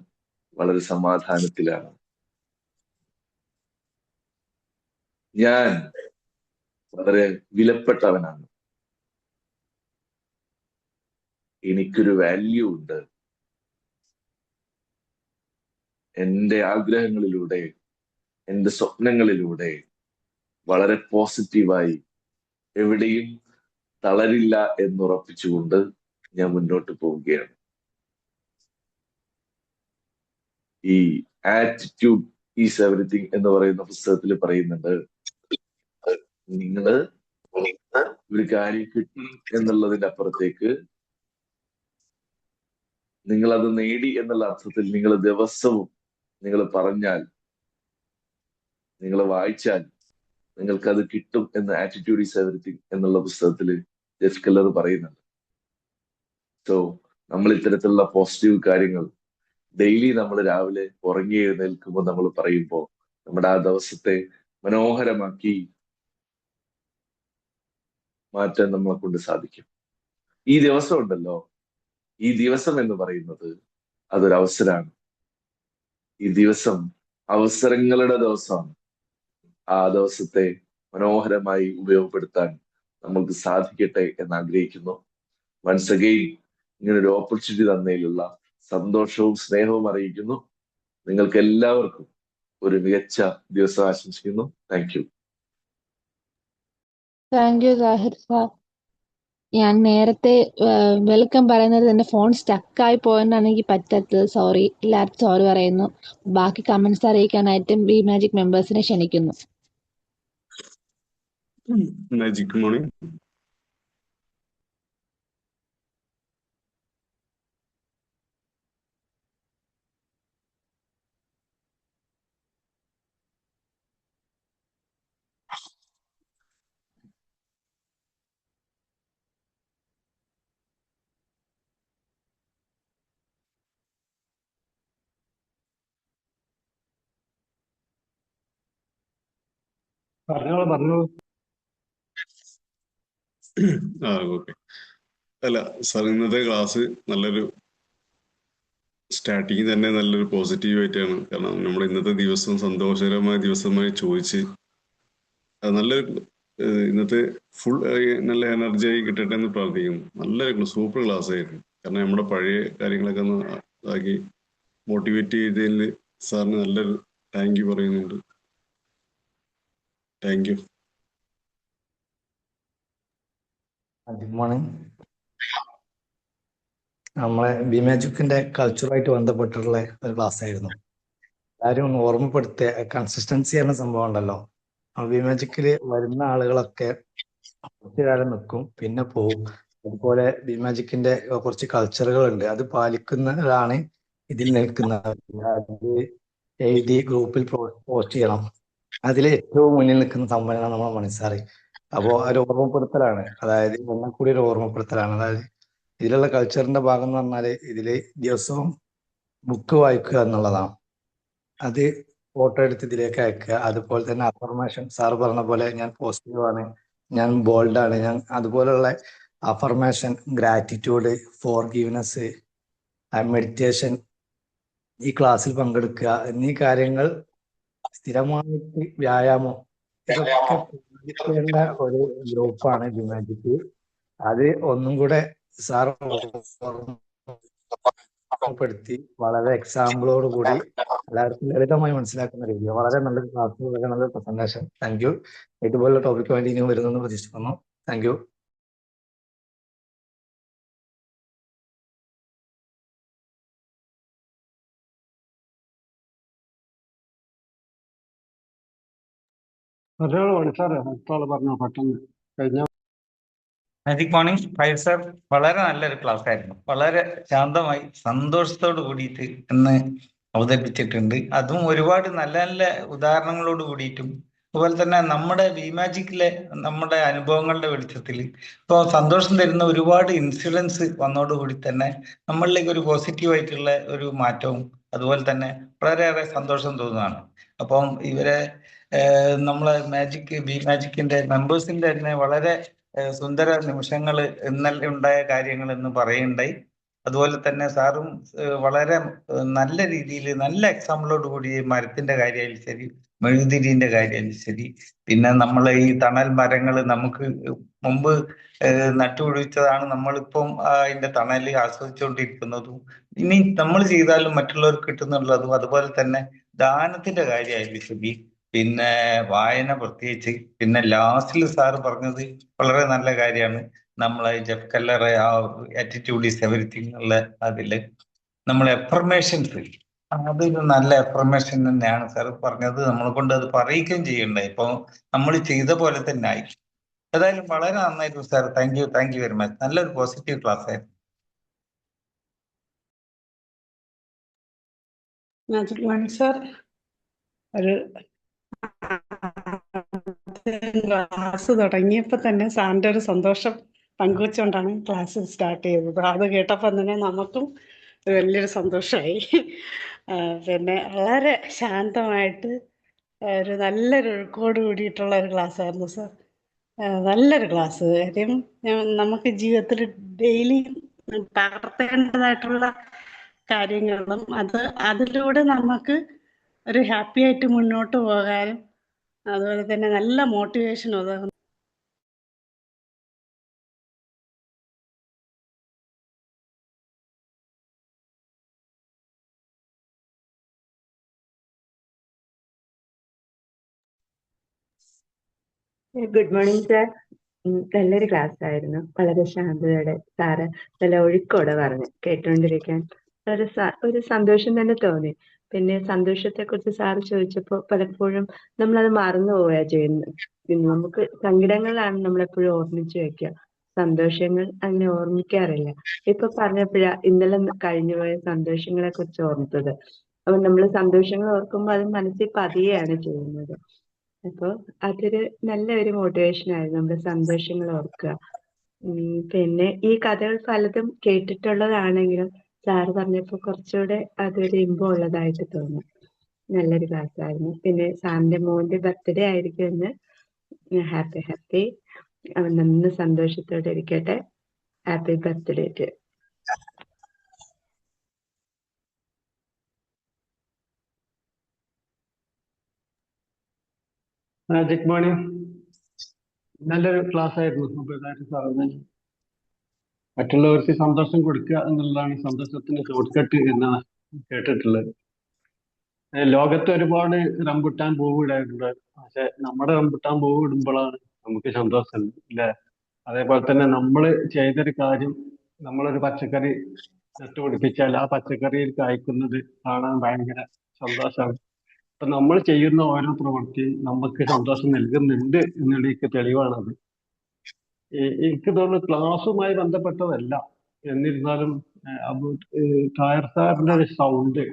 വളരെ സമാധാനത്തിലാണ്. ഞാൻ വളരെ വിലപ്പെട്ടവനാണ്. എനിക്കൊരു വാല്യൂ ഉണ്ട്. എൻ്റെ ആഗ്രഹങ്ങളിലൂടെ, എൻ്റെ സ്വപ്നങ്ങളിലൂടെ വളരെ പോസിറ്റീവായി എവിടെയും തളരില്ല എന്നുറപ്പിച്ചുകൊണ്ട് ഞാൻ മുന്നോട്ട് പോവുകയാണ്. ഈ ആറ്റിറ്റ്യൂഡ് ഈസ് എവറിത്തിങ് എന്ന് പറയുന്ന പുസ്തകത്തിൽ പറയുന്നുണ്ട്, നിങ്ങള് ഒരു കാര്യം കിട്ടി എന്നുള്ളതിന്റെ അപ്പുറത്തേക്ക് നിങ്ങൾ അത് നേടി എന്നുള്ള അർത്ഥത്തിൽ നിങ്ങൾ ദിവസവും നിങ്ങൾ പറഞ്ഞാൽ, നിങ്ങൾ വായിച്ചാൽ നിങ്ങൾക്കത് കിട്ടും എന്ന് ആറ്റിറ്റ്യൂഡ് ഈസ് എവറിത്തിങ് എന്നുള്ള പുസ്തകത്തിൽ ജെഫ് കെല്ലർ പറയുന്നുണ്ട്. സോ നമ്മൾ ഇത്തരത്തിലുള്ള പോസിറ്റീവ് കാര്യങ്ങൾ ഡെയിലി നമ്മൾ രാവിലെ ഉറങ്ങി എഴുന്നേൽക്കുമ്പോൾ നമ്മൾ പറയുമ്പോൾ നമ്മുടെ ആ ദിവസത്തെ മനോഹരമാക്കി മാറ്റാൻ നമ്മളെ കൊണ്ട് സാധിക്കും. ഈ ദിവസം ഉണ്ടല്ലോ, ഈ ദിവസം എന്ന് പറയുന്നത് അതൊരവസരമാണ്. ഈ ദിവസം അവസരങ്ങളുടെ ദിവസമാണ്. ആ ദിവസത്തെ മനോഹരമായി ഉപയോഗപ്പെടുത്താൻ നമ്മൾക്ക് സാധിക്കട്ടെ എന്ന് ആഗ്രഹിക്കുന്നു. വൺസ് അഗെയിൻ ഇങ്ങനൊരു ഓപ്പർച്യൂണിറ്റി തന്നതിലുള്ള സന്തോഷവും സ്നേഹവും അറിയിക്കുന്നു. നിങ്ങൾക്ക് എല്ലാവർക്കും ഒരു മികച്ച ദിവസം ആശംസിക്കുന്നു. Thank you. Thank you Sahir sir. ഞാൻ നേരത്തെ വെൽക്കം പറയുന്നത് എന്റെ ഫോൺ സ്റ്റക്കായി പോയെന്നാണ് എനിക്ക് പറ്റാത്തത്. സോറി, എല്ലാവരും സോറി പറയുന്നു. ബാക്കി കമന്റ്സ് അറിയിക്കാനായിട്ടും ബി മാജിക് മെമ്പേഴ്സിനെ ക്ഷണിക്കുന്നു. Magic morning. പറഞ്ഞോളൂ. ഓക്കെ. അല്ല സാർ, ഇന്നത്തെ ക്ലാസ് നല്ലൊരു സ്റ്റാർട്ടിങ് തന്നെ നല്ലൊരു പോസിറ്റീവ് ആയിട്ടാണ്. കാരണം നമ്മുടെ ഇന്നത്തെ ദിവസം സന്തോഷകരമായ ദിവസമായി ചോദിച്ച് അത് നല്ലൊരു ഇന്നത്തെ ഫുൾ നല്ല എനർജി ആയി കിട്ടട്ടെ എന്ന് പ്രാർത്ഥിക്കുന്നു. നല്ലൊരു സൂപ്പർ ക്ലാസ് ആയിരുന്നു. കാരണം നമ്മുടെ പഴയ കാര്യങ്ങളൊക്കെ ഒന്ന് ഇതാക്കി മോട്ടിവേറ്റ് ചെയ്തതിൽ സാറിന് നല്ലൊരു താങ്ക് യു പറയുന്നുണ്ട്. Thank you. Good morning. നമ്മളെ ബി മാജിക്കിന്റെ കൾച്ചറുമായിട്ട് ബന്ധപ്പെട്ടിട്ടുള്ള ഒരു ക്ലാസ് ആയിരുന്നു. എല്ലാവരും ഒന്ന് ഓർമ്മപ്പെടുത്തിയ കൺസിസ്റ്റൻസി എന്ന സംഭവം ഉണ്ടല്ലോ. ബി മാജിക്കില് വരുന്ന ആളുകളൊക്കെ കുറച്ചു കാലം നിൽക്കും, പിന്നെ പോവും. അതുപോലെ ബി മാജിക്കിന്റെ കുറച്ച് കൾച്ചറുകളുണ്ട്, അത് പാലിക്കുന്നതാണ് ഇതിൽ നിൽക്കുന്നത്. അത് എഴുതി ഗ്രൂപ്പിൽ പോസ്റ്റ് ചെയ്യണം. അതിൽ ഏറ്റവും മുന്നിൽ നിൽക്കുന്ന സംഭവമാണ് നമ്മളെ മനസ്സാറി. അപ്പോൾ ഒരു ഓർമ്മപ്പെടുത്തലാണ്, അതായത് ഒന്നും കൂടി ഒരു ഓർമ്മപ്പെടുത്തലാണ്. അതായത് ഇതിലുള്ള കൾച്ചറിന്റെ ഭാഗം എന്ന് പറഞ്ഞാല് ഇതില് ദിവസവും ബുക്ക് വായിക്കുക എന്നുള്ളതാണ്. അത് ഫോട്ടോ എടുത്ത് ഇതിലേക്ക് അയക്കുക. അതുപോലെ തന്നെ അഫർമേഷൻ, സാർ പറഞ്ഞ പോലെ ഞാൻ പോസിറ്റീവാണ്, ഞാൻ ബോൾഡാണ്, ഞാൻ അതുപോലുള്ള അഫർമേഷൻ, ഗ്രാറ്റിറ്റ്യൂഡ്, ഫോർഗീവ്നെസ്, മെഡിറ്റേഷൻ, ഈ ക്ലാസ്സിൽ പങ്കെടുക്കുക എന്നീ കാര്യങ്ങൾ, സ്ഥിരമായിട്ട് വ്യായാമം, ഇതൊക്കെ പാലിക്കേണ്ട ഒരു ഗ്രൂപ്പാണ് ബിമാജിക്. അത് ഒന്നും കൂടെ സാർ ഓർമ്മപ്പെടുത്തി വളരെ എക്സാമ്പിളോട് കൂടി എല്ലാവർക്കും ലളിതമായി മനസ്സിലാക്കുന്ന രീതിയിൽ വളരെ നല്ലൊരു ക്ലാസ്, വളരെ നല്ലൊരു പ്രസന്റേഷൻ. Thank you. ഇതുപോലുള്ള ടോപ്പിക്ക് വേണ്ടി ഇനിയും വരുന്നെന്ന് പ്രതീക്ഷിക്കുന്നു. Thank you. ഒരാൾ സാറേ, അടുത്താള് പറഞ്ഞോ പെട്ടെന്ന് കഴിഞ്ഞ. മാജിക് മോർണിംഗ് ഫൈവ് സർ, വളരെ നല്ലൊരു ക്ലാസ് ആയിരുന്നു. വളരെ ശാന്തമായി സന്തോഷത്തോട് കൂടിയിട്ട് ഇന്ന് അവതരിപ്പിച്ചിട്ടുണ്ട്. അതും ഒരുപാട് നല്ല നല്ല ഉദാഹരണങ്ങളോട് കൂടിയിട്ടും, അതുപോലെ തന്നെ നമ്മുടെ വിമാജിക്കിലെ നമ്മുടെ അനുഭവങ്ങളുടെ വെളിച്ചത്തിൽ ഇപ്പോൾ സന്തോഷം തരുന്ന ഒരുപാട് ഇൻസിഡൻസ് വന്നതോടുകൂടി തന്നെ നമ്മളിലേക്ക് ഒരു പോസിറ്റീവായിട്ടുള്ള ഒരു മാറ്റവും അതുപോലെ തന്നെ വളരെയേറെ സന്തോഷം തോന്നുന്നതാണ്. അപ്പം ഇവരെ നമ്മളെ മാജിക്കിന്റെ മെമ്പേഴ്സിന്റെ തന്നെ വളരെ സുന്ദര നിമിഷങ്ങൾ ഇന്നലെ ഉണ്ടായ കാര്യങ്ങൾ എന്ന് പറയുണ്ടായി. അതുപോലെ തന്നെ സാറും വളരെ നല്ല രീതിയിൽ നല്ല എക്സാമ്പിളോട് കൂടി മരത്തിന്റെ കാര്യമായാലും ശരി, മെഴുകുതിരിന്റെ കാര്യമായാലും ശരി, പിന്നെ നമ്മളെ ഈ തണൽ മരങ്ങൾ നമുക്ക് മുമ്പ് നട്ടുപിടിച്ചതാണ്, നമ്മളിപ്പം അതിന്റെ തണല് ആസ്വദിച്ചുകൊണ്ടിരിക്കുന്നതും ഇനി നമ്മൾ ചെയ്താലും മറ്റുള്ളവർക്ക് കിട്ടുന്നുള്ളതും, അതുപോലെ തന്നെ ദാനത്തിന്റെ കാര്യമായാലും ശരി, പിന്നെ വായന പ്രത്യേകിച്ച്, പിന്നെ ലാസ്റ്റിൽ സാറ് പറഞ്ഞത് വളരെ നല്ല കാര്യമാണ്. നമ്മളെ ജെഫ് കല്ലറെ ആ ആറ്റിറ്റ്യൂഡ് ഈസ് എവരിത്തിങ് ഉള്ള അതില് നമ്മൾ എഫർമേഷൻസ്, അതൊരു നല്ല എഫർമേഷൻ തന്നെയാണ് സാർ പറഞ്ഞത്. നമ്മളെ കൊണ്ട് അത് പറയിക്കുകയും ചെയ്യണ്ടേ, ഇപ്പൊ നമ്മൾ ചെയ്ത പോലെ തന്നെ ആയി. ഏതായാലും വളരെ നന്നായിരുന്നു sir. Thank you very much. നല്ലൊരു പോസിറ്റീവ് ക്ലാസ് ആയിരുന്നു. മാജിക് മോർണിംഗ് സാർ, ഒരു ക്ലാസ് തുടങ്ങിയപ്പോൾ തന്നെ സാറിൻ്റെ ഒരു സന്തോഷം പങ്കുവെച്ചുകൊണ്ടാണ് ക്ലാസ് സ്റ്റാർട്ട് ചെയ്തത്. അത് കേട്ടപ്പോൾ തന്നെ നമുക്കും ഒരു വലിയൊരു സന്തോഷമായി. പിന്നെ വളരെ ശാന്തമായിട്ട് ഒരു നല്ലൊരു ഒഴുക്കോട് കൂടിയിട്ടുള്ള ഒരു ക്ലാസ് ആയിരുന്നു സാർ. നല്ലൊരു ക്ലാസ്. കാര്യം നമുക്ക് ജീവിതത്തിൽ ഡെയിലി പകർത്തേണ്ടതായിട്ടുള്ള കാര്യങ്ങളും അതിലൂടെ നമുക്ക് ഒരു ഹാപ്പി ആയിട്ട് മുന്നോട്ട് പോകാനും അതുപോലെ തന്നെ നല്ല മോട്ടിവേഷൻ ഉതകുന്നു. Good morning sir. നല്ലൊരു ക്ലാസ് ആയിരുന്നു. വളരെ ശാന്തതയോടെ സാറ് നല്ല ഒഴുക്കോടെ പറഞ്ഞു കേട്ടുകൊണ്ടിരിക്കാൻ ഒരു സന്തോഷം തന്നെ തോന്നി. പിന്നെ സന്തോഷത്തെക്കുറിച്ച് സാറ് ചോദിച്ചപ്പോൾ പലപ്പോഴും നമ്മളത് മറന്നു പോവുകയാ ചെയ്യുന്നത്. പിന്നെ നമുക്ക് സങ്കടങ്ങളാണ് നമ്മളെപ്പോഴും ഓർമ്മിച്ച് വെക്കുക, സന്തോഷങ്ങൾ അങ്ങനെ ഓർമ്മിക്കാറില്ല. ഇപ്പൊ പറഞ്ഞപ്പോഴാ ഇന്നലെ കഴിഞ്ഞുപോയ സന്തോഷങ്ങളെ കുറിച്ച് ഓർത്തത്. അപ്പൊ നമ്മൾ സന്തോഷങ്ങൾ ഓർക്കുമ്പോൾ അത് മനസ്സിൽ പതിയാണ് ചെയ്യുന്നത്. അപ്പോൾ അതൊരു നല്ലൊരു മോട്ടിവേഷൻ ആയിരുന്നു, നമ്മുടെ സന്തോഷങ്ങൾ ഓർക്കുക. പിന്നെ ഈ കഥകൾ പലതും കേട്ടിട്ടുള്ളതാണെങ്കിലും സാറ് പറഞ്ഞപ്പോൾ കുറച്ചുകൂടെ അതൊരു ഇമ്പം ഉള്ളതായിട്ട് തോന്നി. നല്ലൊരു ക്ലാസ് ആയിരുന്നു. പിന്നെ സാറിന്റെ മോന്റെ ബർത്ത്ഡേ ആയിരിക്കും ഇന്ന്. ഹാപ്പി. അവൻ നന്ന സന്തോഷത്തോടെ ഇരിക്കട്ടെ. Happy birthday to. Magic morning നല്ലൊരു ക്ലാസ് ആയിരുന്നു. അപ്പൊ സാറിന് മറ്റുള്ളവർക്ക് സന്തോഷം കൊടുക്കുക എന്നുള്ളതാണ് സന്തോഷത്തിന് ഷോർട്ട് കട്ട് എന്നാണ് കേട്ടിട്ടുള്ളത്. ലോകത്ത് ഒരുപാട് റംബുട്ടാൻ പൂവ് ഇടാറുണ്ട്, പക്ഷെ നമ്മുടെ റംബുട്ടാൻ പൂവ് ഇടുമ്പോഴാണ് നമുക്ക് സന്തോഷം ഇല്ലേ? അതേപോലെ തന്നെ നമ്മൾ ചെയ്തൊരു കാര്യം, നമ്മളൊരു പച്ചക്കറി നട്ടുപിടിപ്പിച്ചാൽ ആ പച്ചക്കറിയിൽ കായ്ക്കുന്നത് കാണാൻ ഭയങ്കര സന്തോഷമാണ്. അപ്പൊ നമ്മൾ ചെയ്യുന്ന ഓരോ പ്രവൃത്തിയും നമുക്ക് സന്തോഷം നൽകുന്നുണ്ട് എന്നുള്ളതിക്ക് തെളിവാണത്. എനിക്ക് തോന്നുന്നു ക്ലാസ്സുമായി ബന്ധപ്പെട്ടതല്ല, എന്നിരുന്നാലും കായർ സാറിന്റെ ഒരു സൗണ്ട്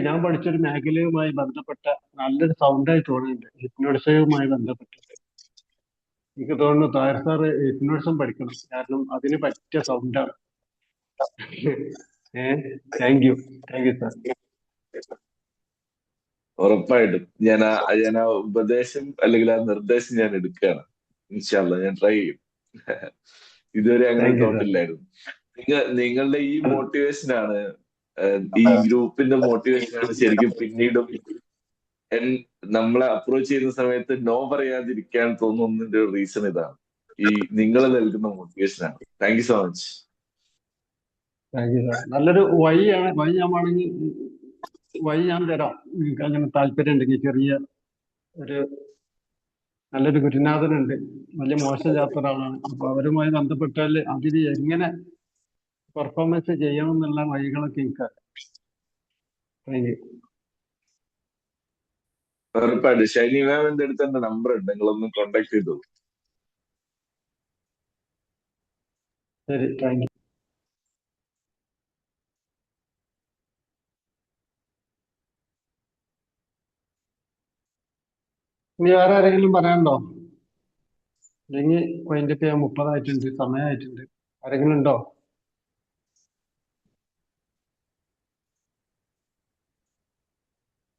ഞാൻ പഠിച്ചൊരു മേഖലയുമായി ബന്ധപ്പെട്ട നല്ലൊരു സൗണ്ടായി തോന്നുന്നുണ്ട്. ഹിപ്നോട്ടിസവുമായി ബന്ധപ്പെട്ടിട്ട് എനിക്ക് തോന്നുന്നു തായർ സാറ് ഹിപ്നോട്ടിസം പഠിക്കണം, കാരണം അതിന് പറ്റിയ സൗണ്ടാണ്. Thank you sir. ഉറപ്പായിട്ടും ഞാൻ ആ ഉപദേശം അല്ലെങ്കിൽ ആ നിർദ്ദേശം ഞാൻ എടുക്കുകയാണ്. ഇൻഷാ അല്ലാഹ് ഞാൻ ട്രൈ ചെയ്യും. ഇതുവരെ അങ്ങനെ തോട്ടില്ലായിരുന്നു. നിങ്ങളുടെ ഈ മോട്ടിവേഷനാണ്, ഈ ഗ്രൂപ്പിന്റെ മോട്ടിവേഷനാണ് ശരിക്കും പിന്നീടും നമ്മളെ അപ്രോച്ച് ചെയ്യുന്ന സമയത്ത് നോ പറയാതിരിക്കാൻ തോന്നുന്നതിന്റെ ഒരു റീസൺ ഇതാണ്. ഈ നിങ്ങൾ നൽകുന്ന മോട്ടിവേഷനാണ്. Thank you so much. Thank you sir. നല്ലൊരു വഴിയാണ്. വഴി ഞാൻ വേണമെങ്കിൽ വഴി ഞാൻ തരാം, നിങ്ങൾക്ക് അങ്ങനെ താല്പര്യം ഉണ്ടെങ്കിൽ. ചെറിയ ഒരു നല്ലൊരു ഗുരുനാഥനുണ്ട്, വലിയ മോശമില്ലാത്ത ഒരാളാണ്. അപ്പൊ അവരുമായി ബന്ധപ്പെട്ടാൽ അതിൽ എങ്ങനെ പെർഫോമൻസ് ചെയ്യണം എന്നുള്ള വഴികളൊക്കെ എനിക്ക് താങ്ക് യു. ഉറപ്പായിട്ട് ഷൈനി മാമിന്റെ അടുത്ത് എന്റെ നമ്പർ ഉണ്ട്, നിങ്ങളൊന്ന് കോണ്ടാക്ട് ചെയ്തോളൂ. ശരി, താങ്ക് യു. ഇനി വേറെ ആരെങ്കിലും പറയാനുണ്ടോ? അല്ലെങ്കിൽ അതിന്റെ പേര് 30 ആയിട്ടുണ്ട്, സമയമായിട്ടുണ്ട്. ആരെങ്കിലും ഉണ്ടോ?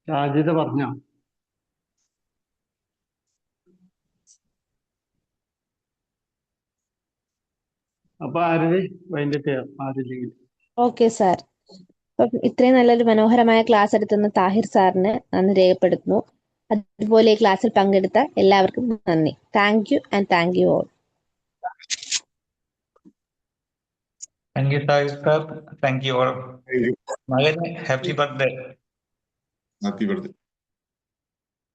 ഷാജിദ പറഞ്ഞോ? അപ്പൊ ആര് അതിന്റെ പേര് ആരില്ലെങ്കിൽ ഓക്കെ സാർ. അപ്പം ഇത്രയും നല്ലൊരു മനോഹരമായ ക്ലാസ് എടുത്തുന്ന താഹിർ സാറിന് നന്ദി രേഖപ്പെടുത്തുന്നു. അതുപോലെ ഈ ക്ലാസ്സിൽ പങ്കെടുത്ത എല്ലാവർക്കും നന്ദി. Thank you and thank you all. Thank you sir. Thank you all. മകന് ഹാപ്പി ബർത്ത്ഡേ. Happy birthday.